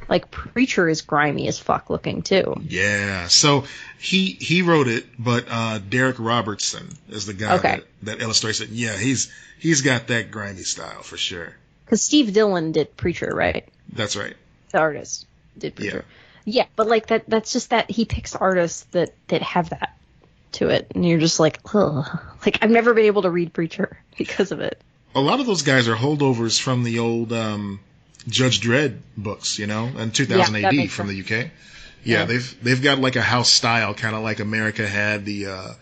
like Preacher is grimy as fuck looking too. Yeah. So he wrote it, but Derek Robertson is the guy that illustrates it. Yeah, he's got that grimy style for sure. Because Steve Dillon did Preacher, right? That's right. The artist did Preacher. Yeah, but like that's just that he picks artists that have that to it, and you're just like, ugh. Like I've never been able to read Preacher because of it. A lot of those guys are holdovers from the old Judge Dredd books, you know, in 2000 AD from the UK. Yeah, they've got like a house style, kind of like America had the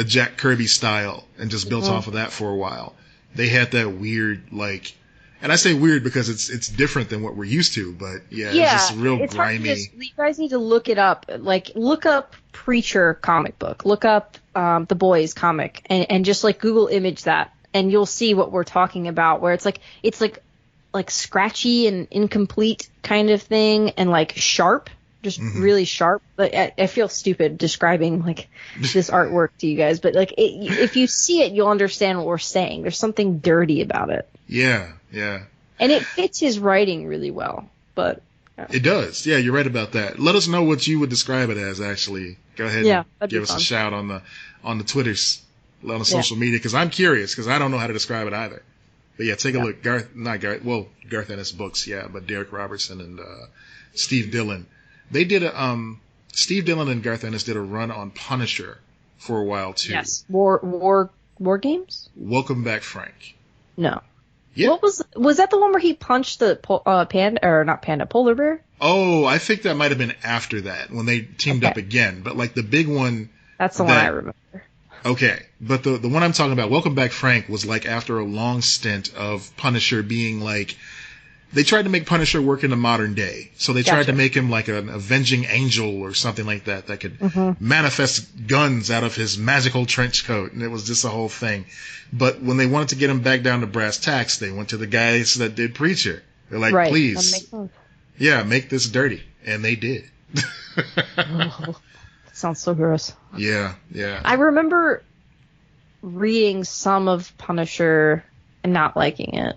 Jack Kirby style, and just built off of that for a while. They had that weird like, and I say weird because it's different than what we're used to, but it's just real grimy. You guys need to look it up. Like look up Preacher comic book, look up The Boys comic, and just like Google image that. And you'll see what we're talking about, where it's like scratchy and incomplete kind of thing, and like sharp, just really sharp. But I feel stupid describing like this artwork to you guys, but like if you see it, you'll understand what we're saying. There's something dirty about it. Yeah. And it fits his writing really well, but it does. Yeah, you're right about that. Let us know what you would describe it as. Actually, go ahead and give us a shout on the Twitters. On the social media, because I'm curious, because I don't know how to describe it either. But yeah, take a look. Garth Ennis books, but Derek Robertson and Steve Dillon. They did Steve Dillon and Garth Ennis did a run on Punisher for a while too. Yes. War Games? Welcome Back, Frank. No. Yeah. What was that the one where he punched the polar bear? Oh, I think that might have been after that when they teamed up again. But like the big one. That's the one I remember. Okay, but the one I'm talking about, Welcome Back, Frank, was like after a long stint of Punisher being like, they tried to make Punisher work in the modern day. So they tried to make him like an avenging angel or something like that could manifest guns out of his magical trench coat. And it was just a whole thing. But when they wanted to get him back down to brass tacks, they went to the guys that did Preacher. They're like, please, make this dirty. And they did. Sounds so gross. Yeah. I remember reading some of Punisher and not liking it.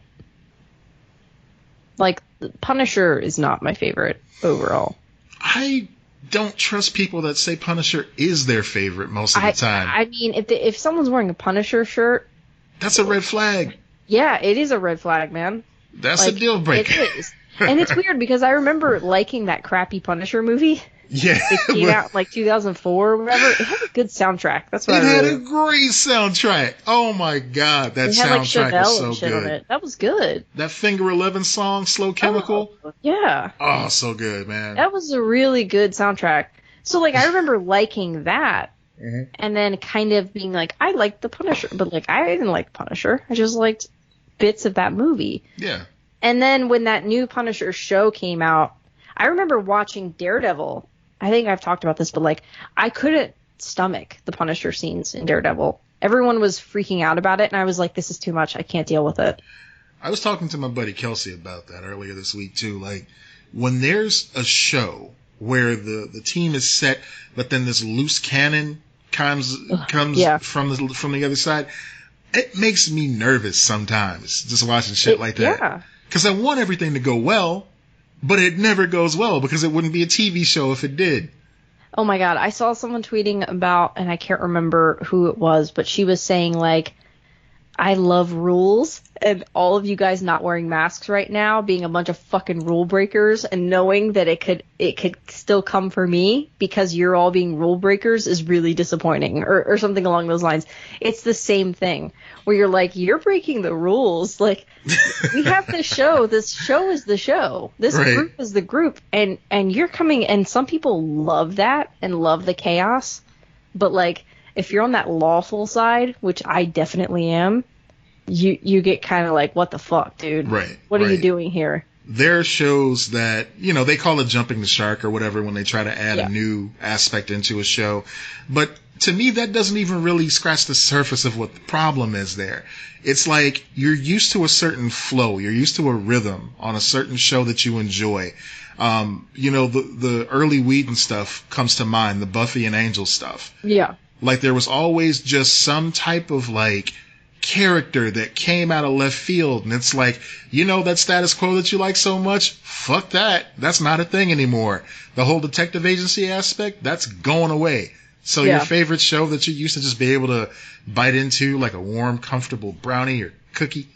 Like, Punisher is not my favorite overall. I don't trust people that say Punisher is their favorite most of the time. I mean, if someone's wearing a Punisher shirt... That's a red flag. Yeah, it is a red flag, man. That's a deal breaker. It is. And it's weird because I remember liking that crappy Punisher movie. Yeah. It came out in like 2004 or whatever. It had a good soundtrack. That's what had a great soundtrack. Oh my god, that soundtrack was so good. That was good. That Finger 11 song, Slow Chemical. Yeah. Oh, so good, man. That was a really good soundtrack. So like I remember liking that. And then kind of being like, I liked the Punisher, but like I didn't like Punisher. I just liked bits of that movie. Yeah. And then when that new Punisher show came out, I remember watching Daredevil. I think I've talked about this, but like I couldn't stomach the Punisher scenes in Daredevil. Everyone was freaking out about it, and I was like, this is too much. I can't deal with it. I was talking to my buddy Kelsey about that earlier this week too. Like, when there's a show where the team is set, but then this loose cannon comes from the other side, it makes me nervous sometimes just watching shit like that. Yeah. Because I want everything to go well, but it never goes well because it wouldn't be a TV show if it did. Oh my God, I saw someone tweeting about, and I can't remember who it was, but she was saying, like, I love rules, and all of you guys not wearing masks right now being a bunch of fucking rule breakers, and knowing that it could still come for me because you're all being rule breakers is really disappointing, or something along those lines. It's the same thing where you're like, you're breaking the rules. Like, we have this show. This show is the show. This right. group is the group, and you're coming. And some people love that and love the chaos, but like, if you're on that lawful side, which I definitely am, you get kind of like, what the fuck, dude? Right. What are you doing here? There are shows that, they call it jumping the shark or whatever when they try to add a new aspect into a show. But to me, that doesn't even really scratch the surface of what the problem is there. It's like you're used to a certain flow. You're used to a rhythm on a certain show that you enjoy. The early Whedon stuff comes to mind, the Buffy and Angel stuff. Yeah. Like, there was always just some type of, like, character that came out of left field. And it's like, that status quo that you like so much? Fuck that. That's not a thing anymore. The whole detective agency aspect, that's going away. So your favorite show that you used to just be able to bite into, like a warm, comfortable brownie or cookie?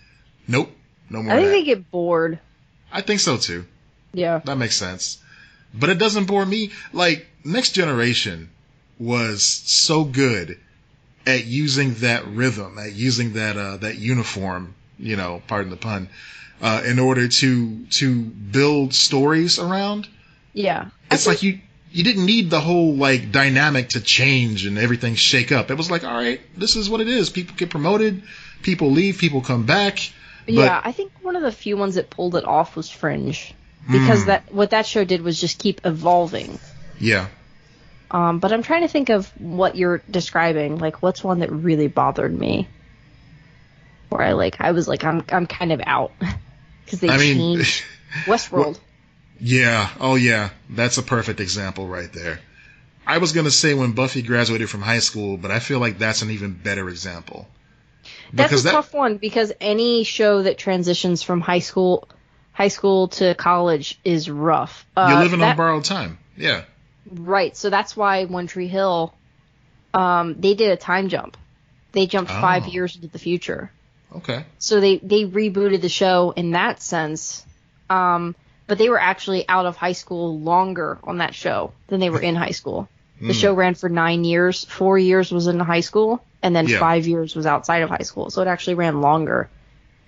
Nope. No more I think of that. they get bored. I think so, too. Yeah. That makes sense. But it doesn't bore me. Like, Next Generation was so good at using that rhythm, at using that uniform, pardon the pun, in order to build stories around. Yeah. It's like you didn't need the whole like dynamic to change and everything shake up. It was like, all right, this is what it is. People get promoted, people leave, people come back. Yeah, I think one of the few ones that pulled it off was Fringe, because what that show did was just keep evolving. Yeah. But I'm trying to think of what you're describing. Like, what's one that really bothered me? Where I was like, I'm kind of out because they changed Westworld. Well, yeah. Oh, yeah. That's a perfect example right there. I was gonna say when Buffy graduated from high school, but I feel like that's an even better example. That's a tough one because any show that transitions from high school to college is rough. You're living on borrowed time. Yeah. Right, so that's why One Tree Hill, they did a time jump. They jumped 5 years into the future. Okay. So they rebooted the show in that sense, but they were actually out of high school longer on that show than they were in high school. The show ran for 9 years. 4 years was in high school, and then 5 years was outside of high school. So it actually ran longer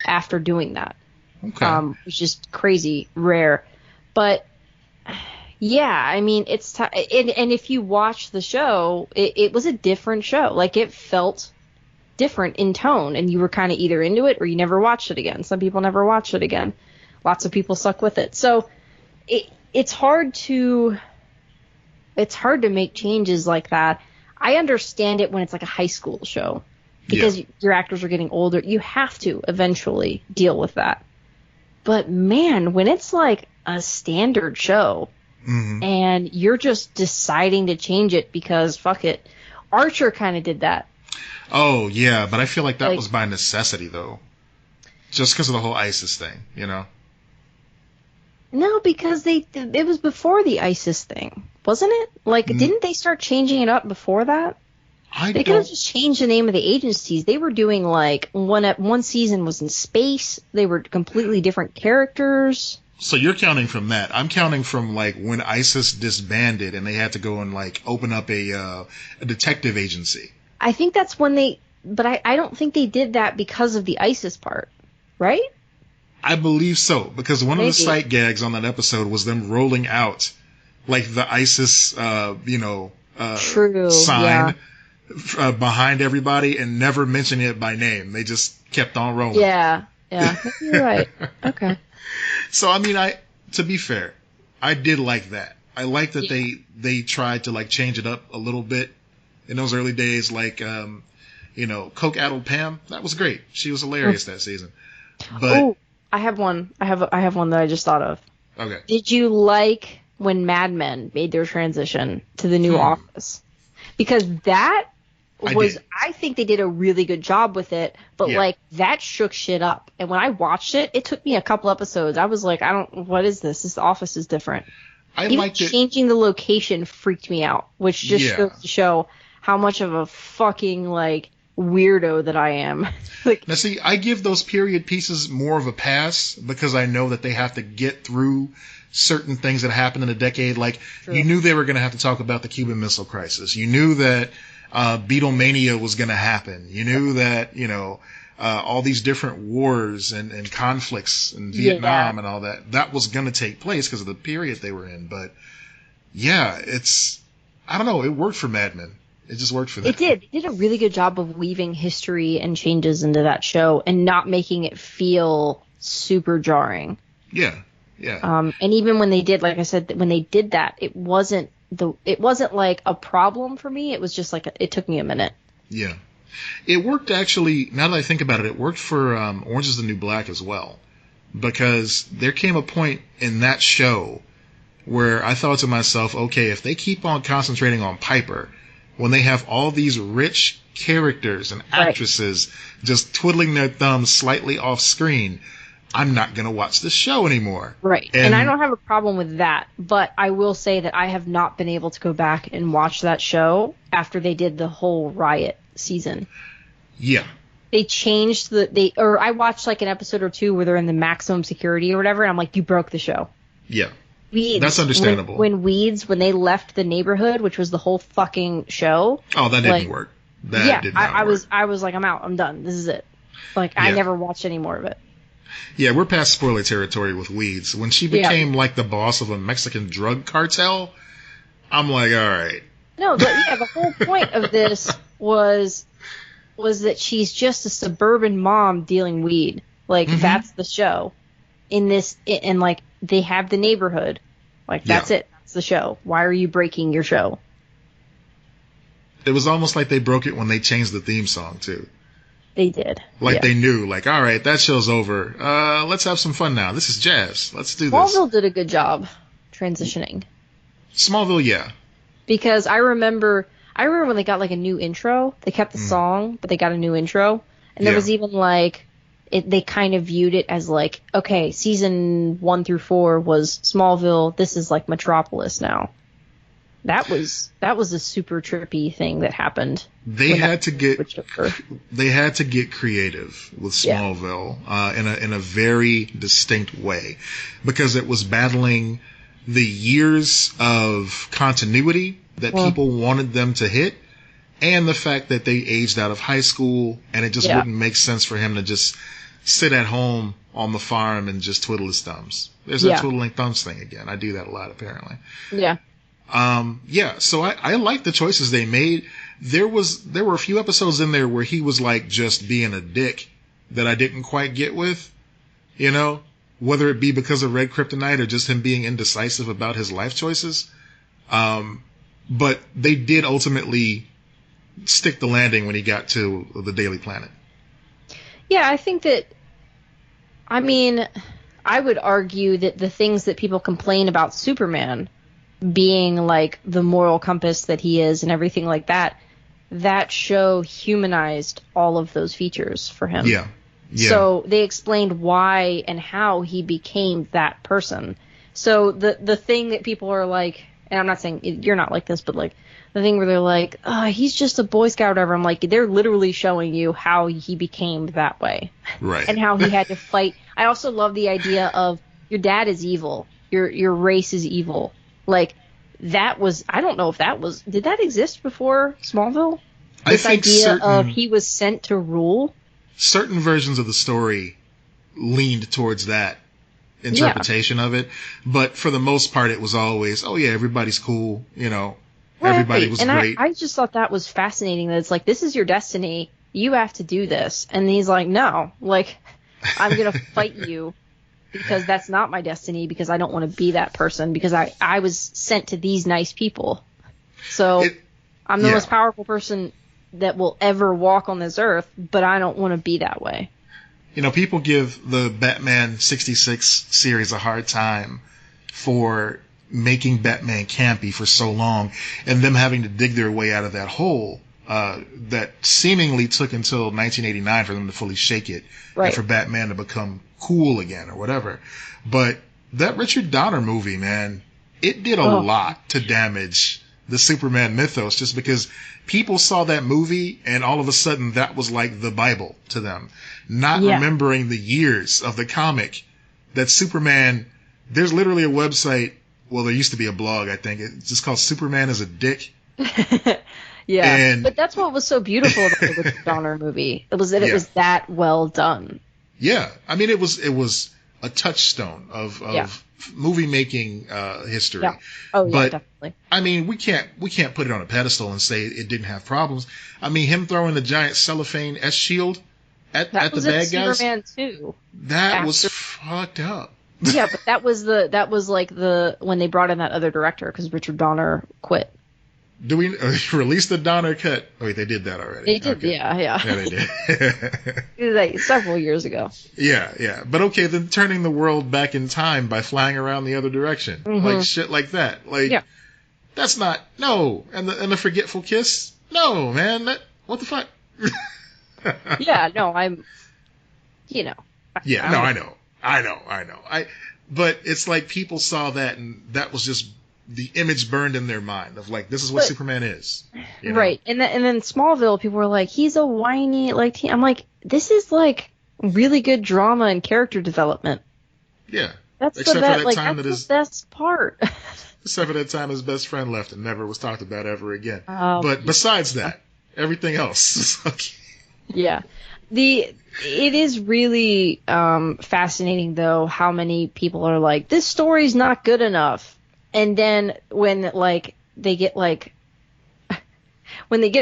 after doing that. Okay. Which is crazy rare. But... yeah, I mean, it's and if you watch the show, it was a different show. Like, it felt different in tone, and you were kind of either into it or you never watched it again. Some people never watched it again. Lots of people stuck with it. So it's hard to make changes like that. I understand it when it's like a high school show because your actors are getting older. You have to eventually deal with that. But man, when it's like a standard show. Mm-hmm. And you're just deciding to change it because fuck it. Archer kind of did that. Oh, yeah, but I feel like that was by necessity, though. Just because of the whole ISIS thing, No, because it was before the ISIS thing, wasn't it? Like, didn't they start changing it up before that? They could have just changed the name of the agencies. They were doing, like, one season was in space. They were completely different characters. So you're counting from that. I'm counting from, like, when ISIS disbanded and they had to go and, like, open up a detective agency. I think that's when but I don't think they did that because of the ISIS part, right? I believe so, because one of the sight gags on that episode was them rolling out, like, the ISIS, sign behind everybody and never mentioning it by name. They just kept on rolling. Yeah, you're right. Okay. So, I mean, to be fair, I did like that. I like that they tried to, like, change it up a little bit in those early days. Like, Coke Addled Pam, that was great. She was hilarious that season. But I have one that I just thought of. Okay. Did you like when Mad Men made their transition to the new Office? Because that I think they did a really good job with it, but like that shook shit up. And when I watched it, it took me a couple episodes. I was like, what is this? This Office is different. Even changing the location freaked me out, which just goes to show how much of a fucking like weirdo that I am. Like, now see, I give those period pieces more of a pass because I know that they have to get through certain things that happened in a decade. Like, you knew they were going to have to talk about the Cuban Missile Crisis. You knew that Beatlemania was going to happen. You knew that, all these different wars and conflicts in Vietnam and all that was going to take place because of the period they were in. But yeah, I don't know, it worked for Mad Men. It just worked for them. It did. They did a really good job of weaving history and changes into that show and not making it feel super jarring. Yeah. And even when they did, like I said, when they did that, it wasn't like a problem for me. It was just like it took me a minute. Yeah. It worked actually, now that I think about it, it worked for Orange is the New Black as well. Because there came a point in that show where I thought to myself, okay, if they keep on concentrating on Piper, when they have all these rich characters and actresses just twiddling their thumbs slightly off screen, I'm not going to watch this show anymore. Right. And I don't have a problem with that, but I will say that I have not been able to go back and watch that show after they did the whole Riot season. Yeah. They changed or I watched like an episode or two where they're in the maximum security or whatever, and I'm like, you broke the show. Yeah. Weeds, that's understandable. When they left the neighborhood, which was the whole fucking show. Oh, that didn't work. That did not work. I was like, I'm out. I'm done. This is it. Like, I never watched any more of it. Yeah, we're past spoiler territory with Weeds. When she became like the boss of a Mexican drug cartel, I'm like, all right. No, but the whole point of this was that she's just a suburban mom dealing weed. Like, that's the show. And like, they have the neighborhood. Like, that's it. That's the show. Why are you breaking your show? It was almost like they broke it when they changed the theme song, too. They did. Like, they knew, like, all right, that show's over. Let's have some fun now. This is jazz. Let's do this. Smallville did a good job transitioning. Smallville, yeah. Because I remember when they got, like, a new intro. They kept the song, but they got a new intro. And there was even, like... they kind of viewed it as like, okay, season 1 through 4 was Smallville. This is like Metropolis now. That was a super trippy thing that happened. They had to get creative with Smallville in a very distinct way, because it was battling the years of continuity that people wanted them to hit, and the fact that they aged out of high school, and it just wouldn't make sense for him to just sit at home on the farm and just twiddle his thumbs. There's that twiddling thumbs thing again. I do that a lot, apparently. Yeah. So I like the choices they made. There were a few episodes in there where he was like just being a dick that I didn't quite get with, whether it be because of Red Kryptonite or just him being indecisive about his life choices. But they did ultimately stick the landing when he got to the Daily Planet. Yeah, I think that, I would argue that the things that people complain about Superman being like the moral compass that he is and everything like that, that show humanized all of those features for him. Yeah. So they explained why and how he became that person. So the thing that people are like, and I'm not saying you're not like this, but like the thing where they're like, he's just a Boy Scout or whatever. I'm like, they're literally showing you how he became that way. Right. And how he had to fight. I also love the idea of your dad is evil. Your race is evil. Like, that was, I don't know if that was, did that exist before Smallville? This idea of he was sent to rule? Certain versions of the story leaned towards that interpretation of it. But for the most part, it was always, everybody's cool, everybody was great. I just thought that was fascinating, that it's like, this is your destiny. You have to do this. And he's like, no, like, I'm going to fight you because that's not my destiny, because I don't want to be that person, because I was sent to these nice people. So I'm the most powerful person that will ever walk on this earth, but I don't want to be that way. You know, people give the Batman 66 series a hard time for making Batman campy for so long and them having to dig their way out of that hole that seemingly took until 1989 for them to fully shake it and for Batman to become cool again or whatever. But that Richard Donner movie, man, it did a lot to damage the Superman mythos just because people saw that movie and all of a sudden that was like the Bible to them. Not remembering the years of the comic that Superman, there's literally a website, well, there used to be a blog, I think. It's just called Superman is a Dick. But that's what was so beautiful about the Richard Donner movie. It was that it was that well done. Yeah. I mean, it was a touchstone of movie making history. Yeah. Oh, yeah, but, definitely. I mean, we can't put it on a pedestal and say it didn't have problems. I mean, him throwing the giant cellophane S shield at the bad guys. Superman 2. That was fucked up. Yeah, but that was like when they brought in that other director because Richard Donner quit. Do we release the Donner cut? Oh, wait, they did that already. They did, yeah. Yeah, they did. Like several years ago. Yeah. But okay, then turning the world back in time by flying around the other direction. Mm-hmm. Like shit like that. Like, that's not, no. And the forgetful kiss? No, man. What the fuck? Yeah, no, I'm, you know. Yeah, no, I know. But it's like people saw that and that was just the image burned in their mind of like, this is what Superman is. You know? Right. And then Smallville, people were like, he's a whiny, like, I'm like, this is like really good drama and character development. Yeah. That's the best part. Except for that time his best friend left and never was talked about ever again. But besides that, everything else is okay. Yeah. It is really fascinating, though, how many people are like, this story's not good enough. And then when they get a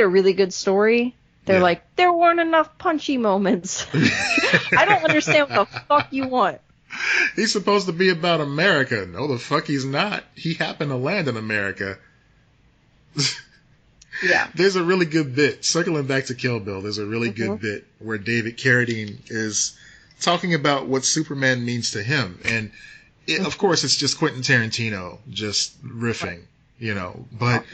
really good story, they're like, there weren't enough punchy moments. I don't understand what the fuck you want. He's supposed to be about America. No, the fuck he's not. He happened to land in America. Yeah. There's a really good bit, circling back to Kill Bill, there's a really good bit where David Carradine is talking about what Superman means to him. And of course, it's just Quentin Tarantino just riffing, you know, but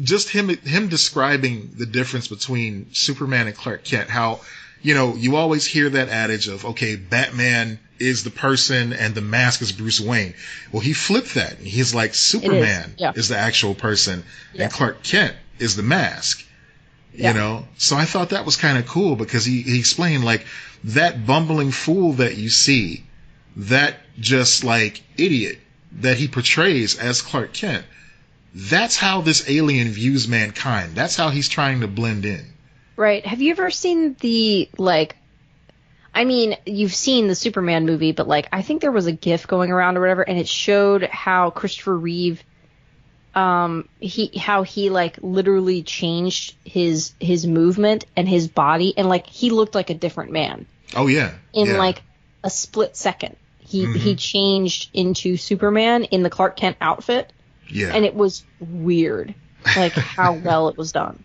just him describing the difference between Superman and Clark Kent, how, you know, you always hear that adage of, okay, Batman is the person and the mask is Bruce Wayne. Well, he flipped that. He's like, Superman is the actual person and Clark Kent is the mask. You know? So I thought that was kind of cool because he explained, like, that bumbling fool that you see, that just, like, idiot that he portrays as Clark Kent, that's how this alien views mankind. That's how he's trying to blend in. Right. Have you ever seen the, like, I mean, you've seen the Superman movie, but, like, I think there was a GIF going around or whatever, and it showed how Christopher Reeve, how he, like, literally changed his movement and his body, and, like, he looked like a different man. Oh, yeah. In, like, a split second. He changed into Superman in the Clark Kent outfit. Yeah. And it was weird, like, how well it was done.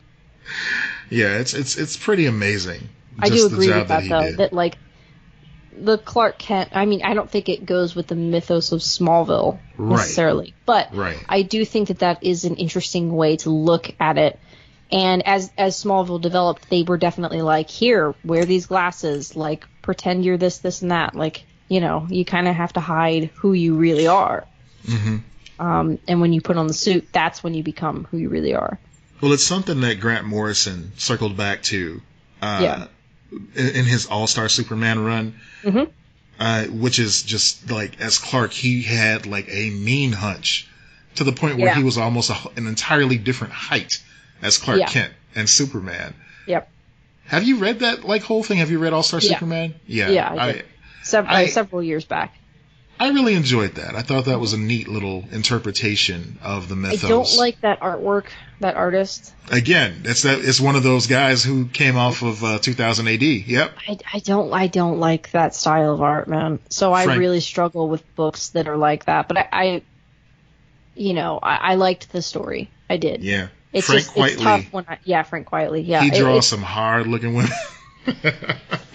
Yeah, it's pretty amazing. I do agree with that, though, that, like, the Clark Kent, I mean, I don't think it goes with the mythos of Smallville necessarily, but I do think that is an interesting way to look at it. And as Smallville developed, they were definitely like, here, wear these glasses, like, pretend you're this, and that. Like, you know, you kind of have to hide who you really are. Mm-hmm. And when you put on the suit, that's when you become who you really are. Well, it's something that Grant Morrison circled back to in his All-Star Superman run, which is just like, as Clark, he had like a mean hunch to the point where he was almost an entirely different height as Clark Kent and Superman. Yep. Have you read that like whole thing? Have you read All-Star Superman? Yeah, I did. Several years back. I really enjoyed that. I thought that was a neat little interpretation of the mythos. I don't like that artwork, that artist. Again, it's one of those guys who came off of 2000 AD. Yep. I don't like that style of art, man. So I really struggle with books that are like that. But I liked the story. I did. Yeah. It's Frank just Quitely. it's tough when Frank Quitely. Yeah, He draws some hard looking women.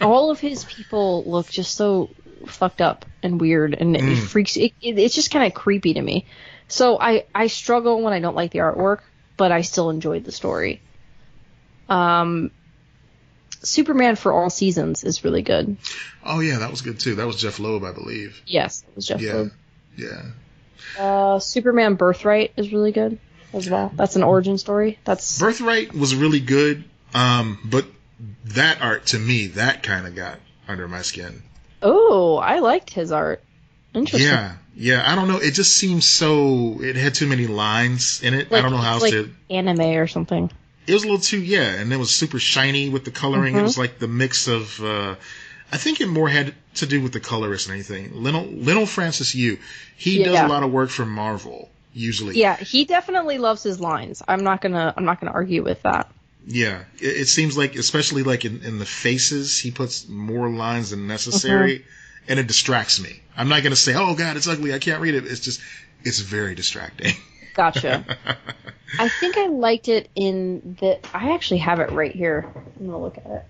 All of his people look just so fucked up and weird, and it freaks. It's just kind of creepy to me. So I struggle when I don't like the artwork, but I still enjoyed the story. Superman for All Seasons is really good. Oh yeah, that was good too. That was Jeff Loeb, I believe. Yes, it was Jeff Loeb. Yeah. Superman Birthright is really good as well. That's an origin story. Birthright was really good, but that art to me, that kind of got under my skin. Oh, I liked his art. Interesting. Yeah. I don't know. It just seems so. It had too many lines in it. Like, I don't know how else to. Anime or something. It was a little too, and it was super shiny with the coloring. It was like the mix of. I think it more had to do with the colorist than anything. Lionel Francis Yu, he does a lot of work for Marvel usually. Yeah, he definitely loves his lines. I'm not gonna argue with that. Yeah, it seems like, especially like in the faces, he puts more lines than necessary, and it distracts me. I'm not gonna say, oh god, it's ugly, I can't read it. It's very distracting. Gotcha. I think I liked it in the. I actually have it right here. I'm gonna look at it.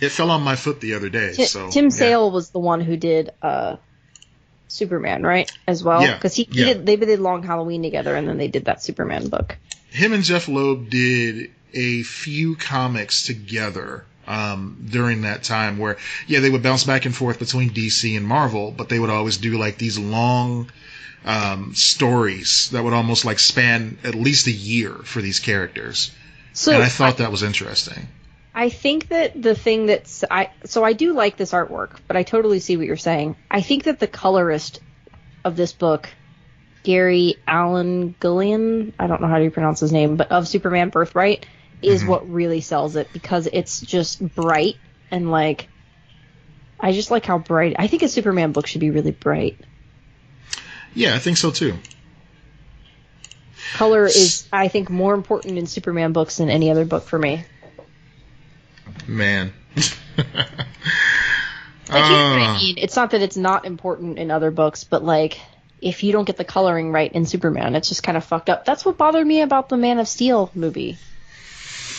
It fell on my foot the other day. Tim Sale was the one who did Superman, right? As well, because they did Long Halloween together, and then they did that Superman book. Him and Jeff Loeb did a few comics together during that time, where they would bounce back and forth between DC and Marvel, but they would always do like these long stories that would almost like span at least a year for these characters. And I thought that was interesting. I think that the thing I do like this artwork, but I totally see what you're saying. I think that the colorist of this book, Gary Allen Gillian, I don't know how to pronounce his name, but of Superman Birthright, is what really sells it, because it's just bright and like, I just like how bright. I think a Superman book should be really bright. Yeah, I think so too. Color is, I think, more important in Superman books than any other book for me. Man. I mean, it's not that it's not important in other books, but like, if you don't get the coloring right in Superman, it's just kind of fucked up. That's what bothered me about the Man of Steel movie.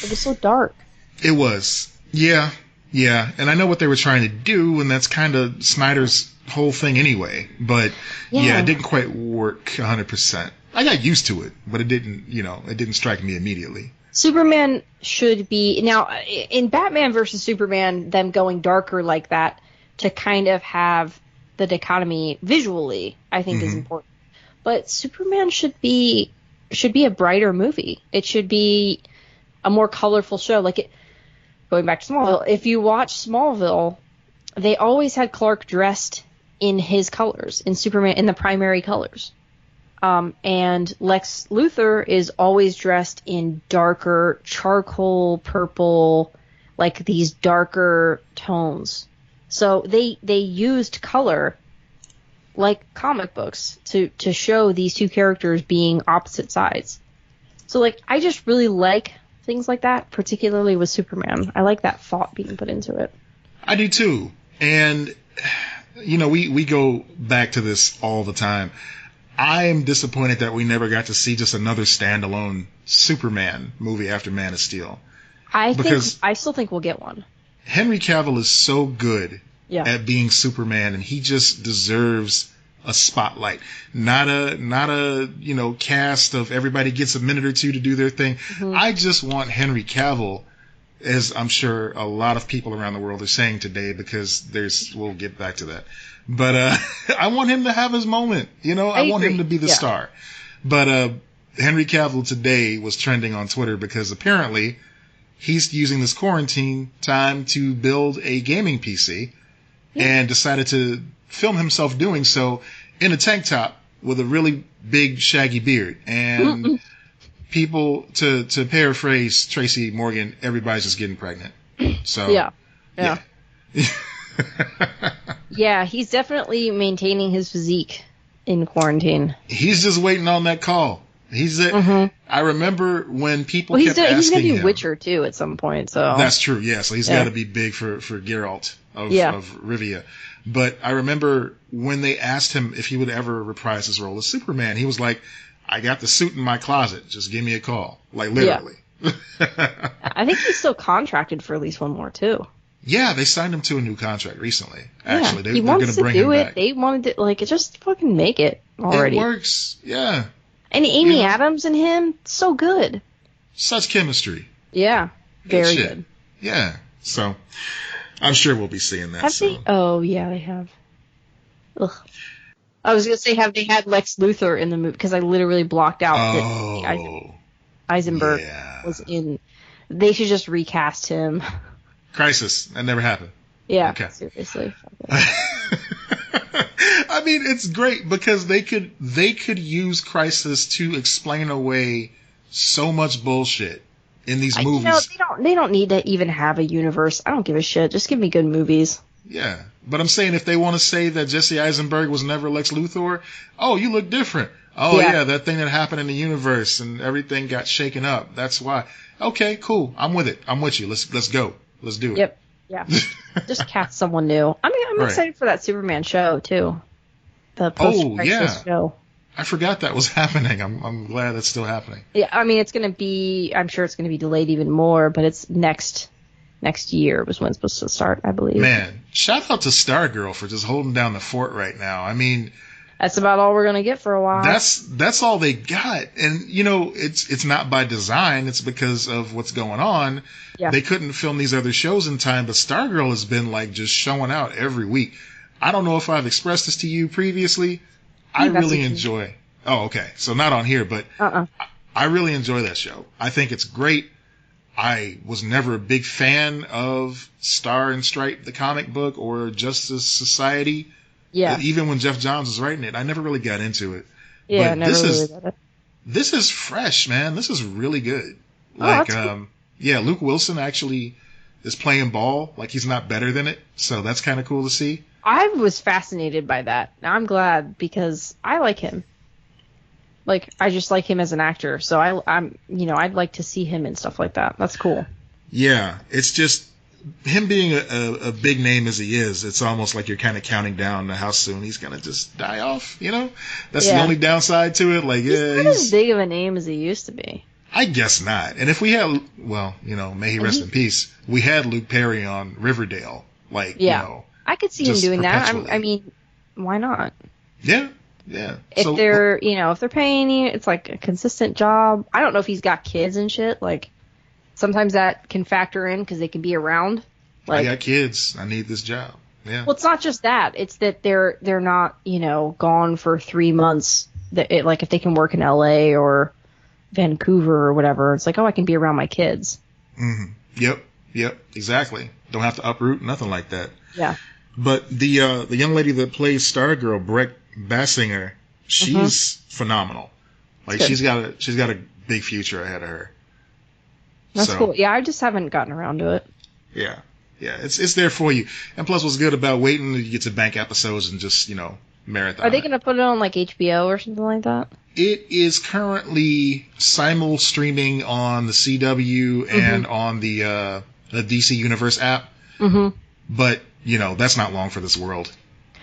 It was so dark. It was. Yeah. And I know what they were trying to do, and that's kind of Snyder's whole thing anyway. But it didn't quite work 100%. I got used to it, but it didn't strike me immediately. Superman should be, now in Batman versus Superman, them going darker like that to kind of have the dichotomy visually, I think is important. But Superman should be a brighter movie. It should be a more colorful show. Like going back to Smallville, if you watch Smallville, they always had Clark dressed in his colors, in Superman, in the primary colors. And Lex Luthor is always dressed in darker charcoal purple, like these darker tones. So they used color like comic books to show these two characters being opposite sides. So like, I just really like things like that, particularly with Superman. I like that thought being put into it. I do too. And we go back to this all the time. I am disappointed that we never got to see just another standalone Superman movie after Man of Steel. I still think we'll get one. Henry Cavill is so good at being Superman, and he just deserves a spotlight. Not a cast of everybody gets a minute or two to do their thing. I just want Henry Cavill, as I'm sure a lot of people around the world are saying today, because we'll get back to that. But I want him to have his moment. I want him to be the star. But Henry Cavill today was trending on Twitter because apparently he's using this quarantine time to build a gaming PC and decided to film himself doing so in a tank top with a really big shaggy beard. And people, to paraphrase Tracy Morgan, everybody's just getting pregnant. So yeah. Yeah, he's definitely maintaining his physique in quarantine. He's just waiting on that call. I remember when people kept asking him. He's going to do Witcher too at some point. So that's true. Yeah, so he's got to be big for Geralt of Rivia. But I remember when they asked him if he would ever reprise his role as Superman, he was like, I got the suit in my closet. Just give me a call. Like, literally. Yeah. I think he's still contracted for at least one more, too. Yeah, they signed him to a new contract recently. Actually, he wants to do it. They wanted to, like, just fucking make it already. It works. Yeah. And Amy Adams and him, so good. Such chemistry. Yeah. Very good. Yeah. So, I'm sure we'll be seeing that soon. Oh, yeah, they have. Ugh. I was going to say, have they had Lex Luthor in the movie? Because I literally blocked out that Eisenberg was in. They should just recast him. Crisis. That never happened. Yeah, okay. Seriously. I mean, it's great because they could use Crisis to explain away so much bullshit in these movies. They don't need to even have a universe. I don't give a shit. Just give me good movies. Yeah, but I'm saying if they want to say that Jesse Eisenberg was never Lex Luthor, oh, you look different. Oh yeah, that thing that happened in the universe and everything got shaken up. That's why. Okay, cool. I'm with it. I'm with you. Let's go. Let's do it. Yep. Yeah. Just cast someone new. I mean, I'm excited for that Superman show too. The post-crisis show. I forgot that was happening. I'm glad that's still happening. Yeah, I mean, I'm sure it's going to be delayed even more, but it's next year was when it's supposed to start, I believe. Man, shout out to Stargirl for just holding down the fort right now. I mean, that's about all we're going to get for a while. That's all they got. And, you know, it's not by design. It's because of what's going on. Yeah. They couldn't film these other shows in time, but Stargirl has been, like, just showing out every week. I don't know if I've expressed this to you previously. I really enjoy. Oh, okay. So not on here, but I really enjoy that show. I think it's great. I was never a big fan of Star and Stripe, the comic book, or Justice Society. Yeah. Even when Jeff Johns was writing it, I never really got into it. Yeah, but never really got it. This is fresh, man. This is really good. Like, yeah, Luke Wilson actually is playing ball. Like, he's not better than it. So that's kind of cool to see. I was fascinated by that. I'm glad because I like him. Like, I just like him as an actor. So I'd like to see him and stuff like that. That's cool. Yeah, it's just him being a big name as he is. It's almost like you're kind of counting down to how soon he's gonna just die off. You know, that's the only downside to it. Like, he's not as big of a name as he used to be. I guess not. And if we had, well, you know, may he rest in peace. We had Luke Perry on Riverdale. Like, you know. I could see him doing that. I mean, why not? Yeah, yeah. If they're paying you, it's like a consistent job. I don't know if he's got kids and shit. Like, sometimes that can factor in because they can be around. Like, I got kids. I need this job. Yeah. Well, it's not just that. It's that they're not, gone for 3 months. Like, if they can work in LA or Vancouver or whatever, it's like, oh, I can be around my kids. Mm-hmm. Yep. Exactly. Don't have to uproot, nothing like that. Yeah. But the young lady that plays Stargirl, Brett Basinger, she's phenomenal. Like, she's got a big future ahead of her. That's cool. Yeah, I just haven't gotten around to it. Yeah, it's there for you. And plus, what's good about waiting until you get to bank episodes and just marathon. Are they going to put it on like HBO or something like that? It is currently simul streaming on the CW and on the DC Universe app. Mm-hmm. But, that's not long for this world.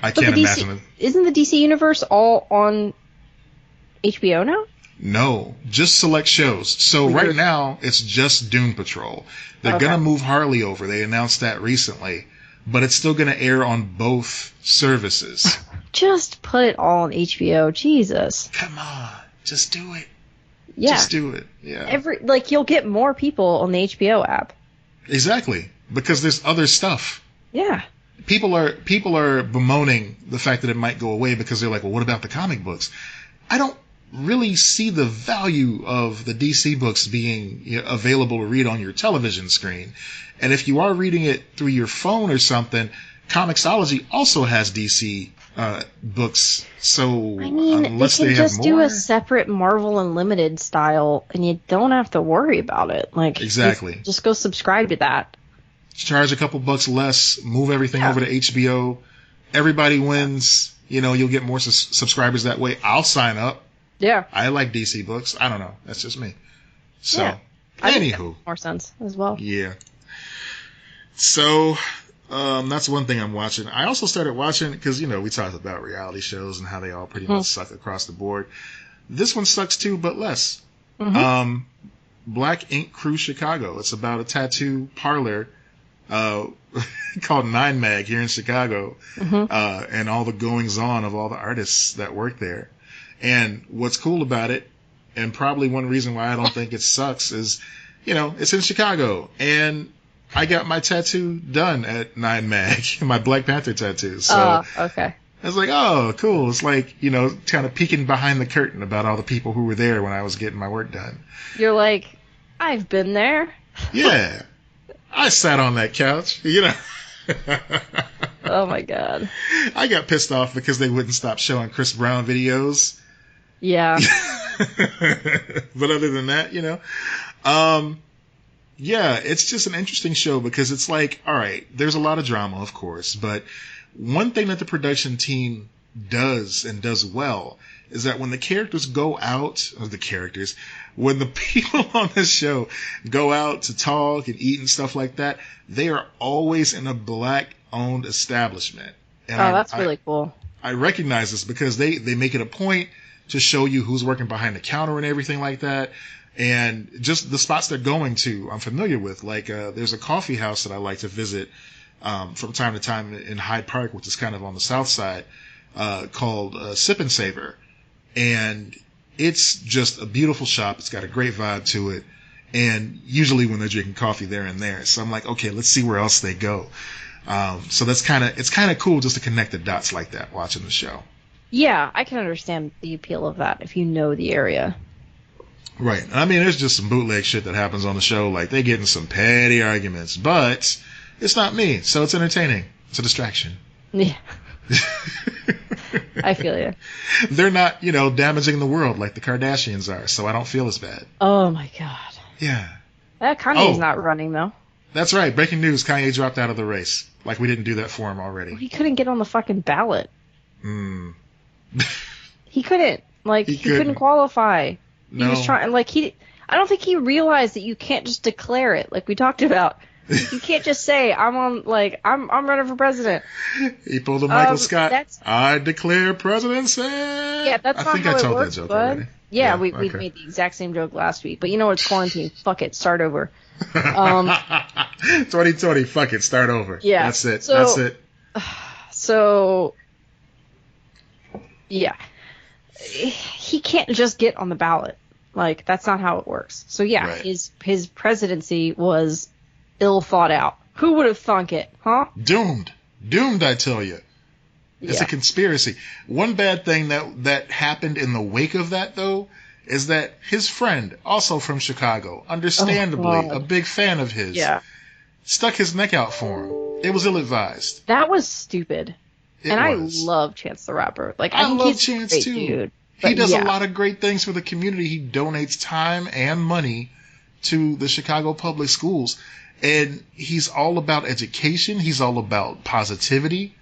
I can't imagine it. Isn't the DC Universe all on HBO now? No, just select shows. So right now, it's just Doom Patrol. They're going to move Harley over. They announced that recently. But it's still going to air on both services. Just put it all on HBO. Jesus. Come on. Just do it. Yeah. Just do it. Yeah. You'll get more people on the HBO app. Exactly. Because there's other stuff. Yeah. People are bemoaning the fact that it might go away because they're like, well, what about the comic books? I don't really see the value of the DC books being available to read on your television screen. And if you are reading it through your phone or something, Comixology also has DC books. So unless they can just do a separate Marvel Unlimited style, and you don't have to worry about it. Like, exactly. Just go subscribe to that. Charge a couple bucks less, move everything over to HBO. Everybody wins. You'll get more subscribers that way. I'll sign up. Yeah. I like DC books. I don't know. That's just me. So, anywho. That makes more sense as well. Yeah. So, that's one thing I'm watching. I also started watching, because, we talked about reality shows and how they all pretty much suck across the board. This one sucks too, but less. Mm-hmm. Black Ink Crew Chicago. It's about a tattoo parlor called Nine Mag here in Chicago, and all the goings on of all the artists that work there. And what's cool about it, and probably one reason why I don't think it sucks, is, it's in Chicago, and I got my tattoo done at Nine Mag, my Black Panther tattoo. So okay. I was like, oh, cool. It's like, kind of peeking behind the curtain about all the people who were there when I was getting my work done. You're like, I've been there. Yeah. I sat on that couch, Oh my God. I got pissed off because they wouldn't stop showing Chris Brown videos. Yeah. But other than that, yeah, it's just an interesting show because it's like, all right, there's a lot of drama, of course, but one thing that the production team does and does well is that when the characters go out, when the people on this show go out to talk and eat and stuff like that, they are always in a Black-owned establishment. And that's really cool. I recognize this because they make it a point to show you who's working behind the counter and everything like that. And just the spots they're going to, I'm familiar with. Like, there's a coffee house that I like to visit from time to time in Hyde Park, which is kind of on the south side, called Sip and Savor. And it's just a beautiful shop. It's got a great vibe to it. And usually when they're drinking coffee, they're in there. So I'm like, okay, let's see where else they go. So it's kind of cool just to connect the dots like that watching the show. Yeah, I can understand the appeal of that if you know the area. Right. I mean, there's just some bootleg shit that happens on the show. Like, they get in some petty arguments. But it's not me, so it's entertaining. It's a distraction. Yeah. I feel you. They're not, damaging the world like the Kardashians are, so I don't feel as bad. Oh, my God. Yeah. Kanye's not running, though. That's right. Breaking news. Kanye dropped out of the race. Like we didn't do that for him already. He couldn't get on the fucking ballot. He couldn't. He couldn't qualify. No. He was trying, I don't think he realized that you can't just declare it, like we talked about. You can't just say, I'm running for president. He pulled a Michael Scott. I declare presidency. Yeah, that's not how it works. I think I told that joke already. Yeah, we made the exact same joke last week. But it's quarantine. Fuck it. Start over. 2020. Fuck it. Start over. Yeah. That's it. That's it. So, yeah. He can't just get on the ballot. That's not how it works. So, yeah, right. His presidency was ill thought out. Who would have thunk it, huh? Doomed, I tell you. It's a conspiracy. One bad thing that happened in the wake of that, though, is that his friend, also from Chicago, understandably a big fan of his, stuck his neck out for him. It was ill-advised. That was stupid. I love Chance the Rapper. I love Chance too. Dude. He does a lot of great things for the community. He donates time and money to the Chicago public schools. And he's all about education. He's all about positivity.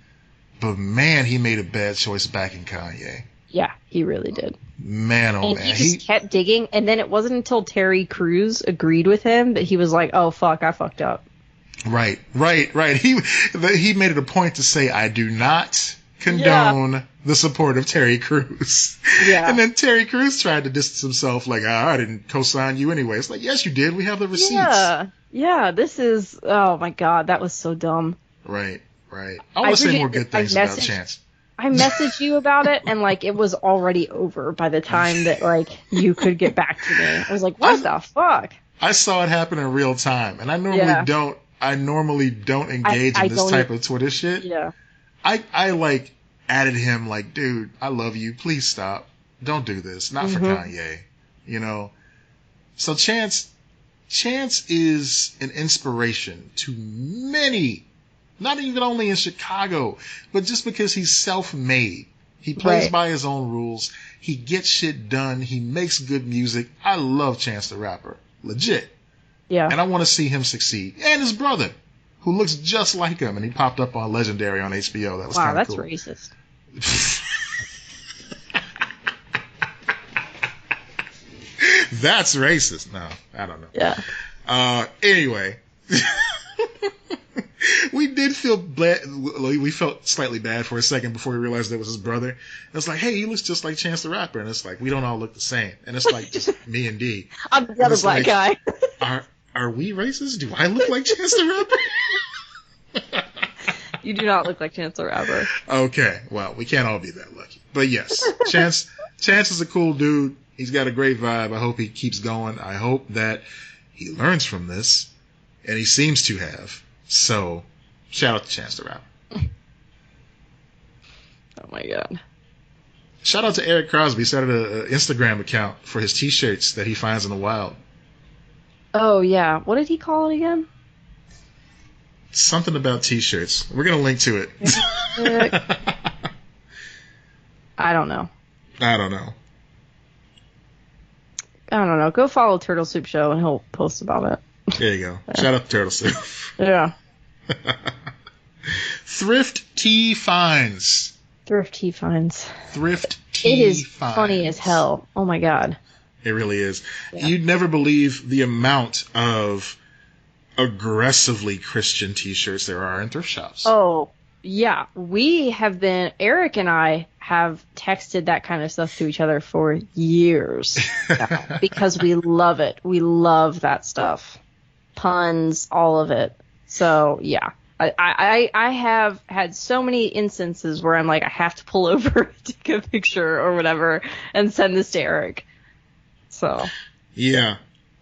But, man, he made a bad choice backing Kanye. Yeah, he really did. Man, oh, man. He just kept digging. And then it wasn't until Terry Crews agreed with him that he was like, oh, fuck, I fucked up. Right. He made it a point to say, I do not condone the support of Terry Crews. Yeah. And then Terry Crews tried to distance himself I didn't co-sign you anyway. It's like, yes, you did. We have the receipts. Yeah, this is, oh my God, that was so dumb. Right. I want to say more good things about Chance. I messaged you about it, and it was already over by the time that you could get back to me. I was like, what the fuck? I saw it happen in real time, and I normally don't engage in this type of Twitter shit. Yeah. I added him dude, I love you. Please stop. Don't do this. Not for Kanye. So Chance is an inspiration to many, not even only in Chicago, but just because he's self-made. He plays by his own rules. He gets shit done. He makes good music. I love Chance the Rapper. Legit. Yeah. And I want to see him succeed. And his brother, who looks just like him, and he popped up on Legendary on HBO. That was kind of cool. Wow, that's racist. That's racist. No, I don't know. Yeah. Anyway. We did feel bad. We felt slightly bad for a second before we realized that was his brother. It was like, hey, he looks just like Chance the Rapper. And it's like, we don't all look the same. And it's like just me and D. I'm the other black guy. Are we racist? Do I look like Chance the Rapper? You do not look like Chance the Rapper. Okay, well, we can't all be that lucky. But yes, Chance is a cool dude. He's got a great vibe. I hope he keeps going. I hope that he learns from this, and he seems to have. So, shout out to Chance the Rapper. Oh my god. Shout out to Eric Crosby. He started an Instagram account for his t-shirts that he finds in the wild. Oh yeah. What did he call it again? Something about t-shirts. We're going to link to it. I don't know. I don't know. Go follow Turtle Soup Show and he'll post about it. There you go. Shout out to Turtle Soup. Yeah. Thrift tea finds. Thrift tea finds. Thrift tea It is finds. funny as hell. Oh my god. It really is. Yeah. You'd never believe the amount of aggressively Christian t-shirts there are in thrift shops. Oh, yeah. Eric and I have texted that kind of stuff to each other for years now, because we love it. We love that stuff. Puns, all of it. So, yeah. I have had so many instances where I'm like, I have to pull over, take a picture or whatever, and send this to Eric. So. Yeah.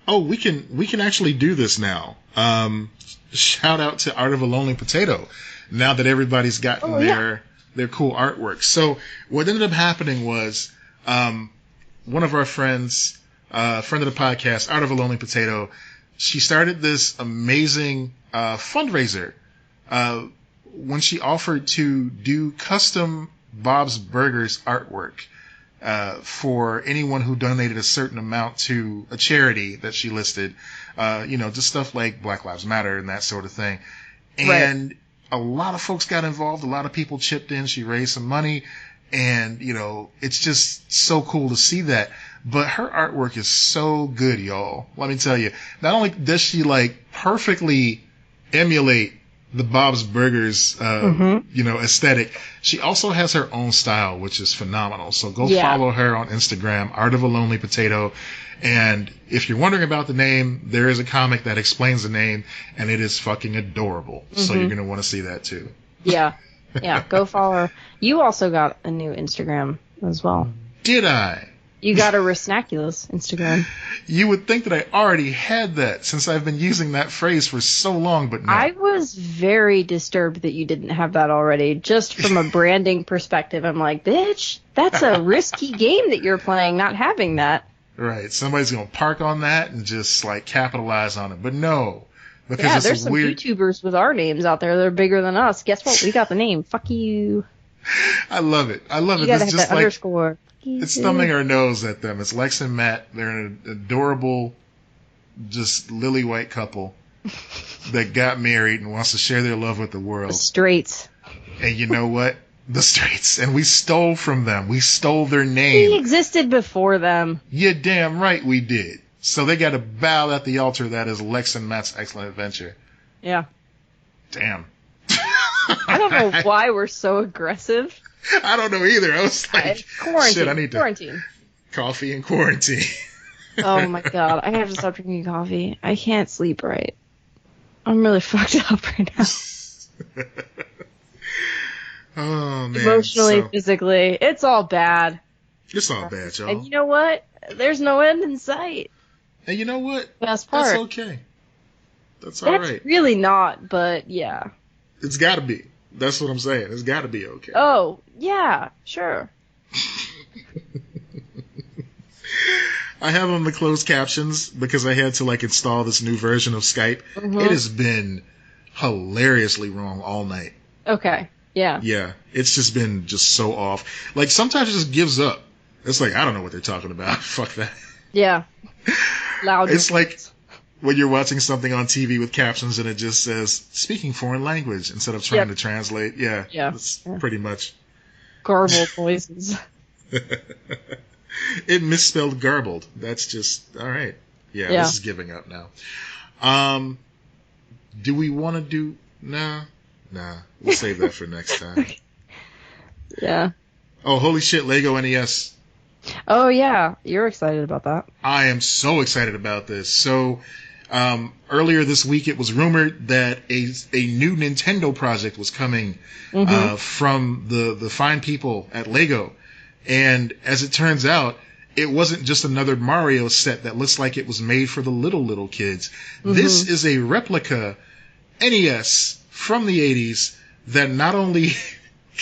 Oh, we can actually do this now. Shout out to Art of a Lonely Potato. Now that everybody's gotten their cool artwork. So what ended up happening was, one of our friends, friend of the podcast, Art of a Lonely Potato, she started this amazing, fundraiser, when she offered to do custom Bob's Burgers artwork, for anyone who donated a certain amount to a charity that she listed, just stuff like Black Lives Matter and that sort of thing. And a lot of folks got involved. A lot of people chipped in. She raised some money, and, it's just so cool to see that. But her artwork is so good, y'all. Let me tell you, not only does she perfectly emulate the Bob's Burgers, aesthetic, she also has her own style, which is phenomenal. So go follow her on Instagram, Art of a Lonely Potato. And if you're wondering about the name, there is a comic that explains the name, and it is fucking adorable. So you're going to want to see that too. Yeah. Yeah. Go follow her. You also got a new Instagram as well. Did I? You got a Resnaculous Instagram. You would think that I already had that since I've been using that phrase for so long, but no. I was very disturbed that you didn't have that already, just from a branding perspective. I'm like, bitch, that's a risky game that you're playing, not having that. Right. Somebody's going to park on that and just capitalize on it. But no. Because there's some YouTubers with our names out there that are bigger than us. Guess what? We got the name. Fuck you. I love it. You gotta have that underscore. It's thumbing our nose at them. It's Lex and Matt. They're an adorable, just lily white couple that got married and wants to share their love with the world. The straights. And you know what? The straights. And we stole from them. We stole their name. We existed before them. You're damn right we did. So they got to bow at the altar that is Lex and Matt's Excellent Adventure. Yeah. Damn. I don't know why we're so aggressive. I don't know either. I was like, quarantine. Shit, I need quarantine. Coffee and quarantine. Oh my god, I have to stop drinking coffee. I can't sleep right. I'm really fucked up right now. Oh man. Emotionally, physically, it's all bad. It's all bad, y'all. And you know what? There's no end in sight. And you know what? Best part. That's okay. That's all right. That's really not, but yeah. It's got to be. That's what I'm saying. It's got to be okay. Oh, yeah, sure. I have on the closed captions because I had to install this new version of Skype. Mm-hmm. It has been hilariously wrong all night. Okay. Yeah. Yeah. It's just been so off. Sometimes it just gives up. It's I don't know what they're talking about. Fuck that. Yeah. Loud. It's like when you're watching something on TV with captions and it just says speaking foreign language instead of trying to translate. Yeah. Yeah. That's pretty much. Garbled voices. It misspelled garbled. That's just all right. Yeah, this is giving up now. Do we want to do? Nah. We'll save that for next time. Yeah. Oh, holy shit! Lego NES. Oh yeah, you're excited about that. I am so excited about this. So, earlier this week, it was rumored that a new Nintendo project was coming from the fine people at Lego, and as it turns out, it wasn't just another Mario set that looks like it was made for the little kids. This is a replica NES from the 80s that not only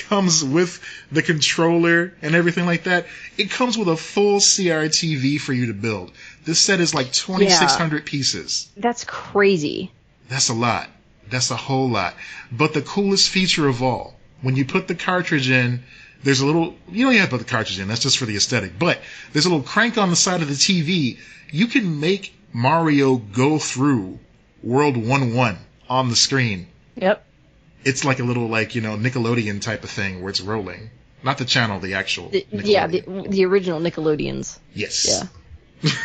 comes with the controller and everything like that, it comes with a full CRTV for you to build. This set is like 2,600 pieces. That's crazy. That's a lot. That's a whole lot. But the coolest feature of all, when you put the cartridge in, there's a little, you don't even have to put the cartridge in, that's just for the aesthetic, but there's a little crank on the side of the TV. You can make Mario go through World 1-1 on the screen. Yep. It's like a little, Nickelodeon type of thing where it's rolling. Not the channel, the actual Nickelodeon. The original Nickelodeons. Yes. Yeah.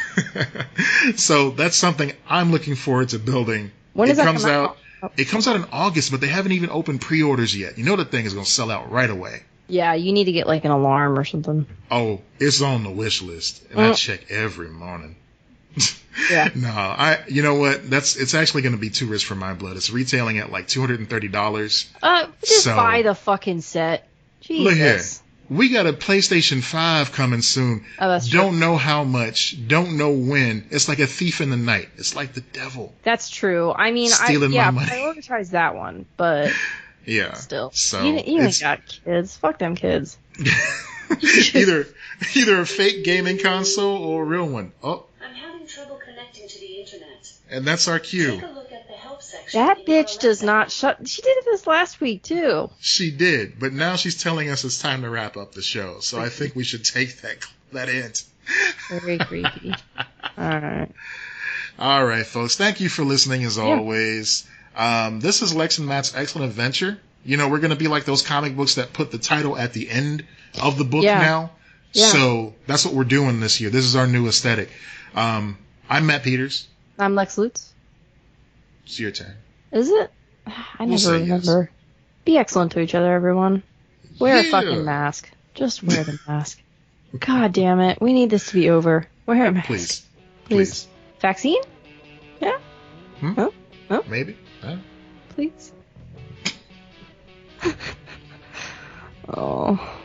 So that's something I'm looking forward to building. When does that come out? It comes out in August, but they haven't even opened pre-orders yet. You know the thing is going to sell out right away. Yeah, you need to get like an alarm or something. Oh, it's on the wish list, and I check every morning. Yeah. No, you know what? It's actually going to be too rich for my blood. It's retailing at like $230. Just buy the fucking set. Jesus. Look here. We got a PlayStation 5 coming soon. Oh, that's true. Don't know how much. Don't know when. It's like a thief in the night. It's like the devil. That's true. I mean, stealing my money. Prioritize that one, but yeah. Still. So you ain't got kids. Fuck them kids. either a fake gaming console or a real one. Oh. I'm having trouble connecting to the internet. And that's our cue. Take a look at the help section. That bitch does not shut. She did this last week too. She did, but now she's telling us it's time to wrap up the show. So I think we should take that hint. Very creepy. All right, folks. Thank you for listening as always. This is Lex and Matt's Excellent Adventure. You know, we're going to be like those comic books that put the title at the end of the book now. Yeah. So that's what we're doing this year. This is our new aesthetic. I'm Matt Peters. I'm Lex Lutz. It's your turn. Is it? I never remember. Yes. Be excellent to each other, everyone. Wear a fucking mask. Just wear the mask. God damn it. We need this to be over. Wear a mask. Please. Vaccine? Yeah? Huh? Maybe. Please. Oh.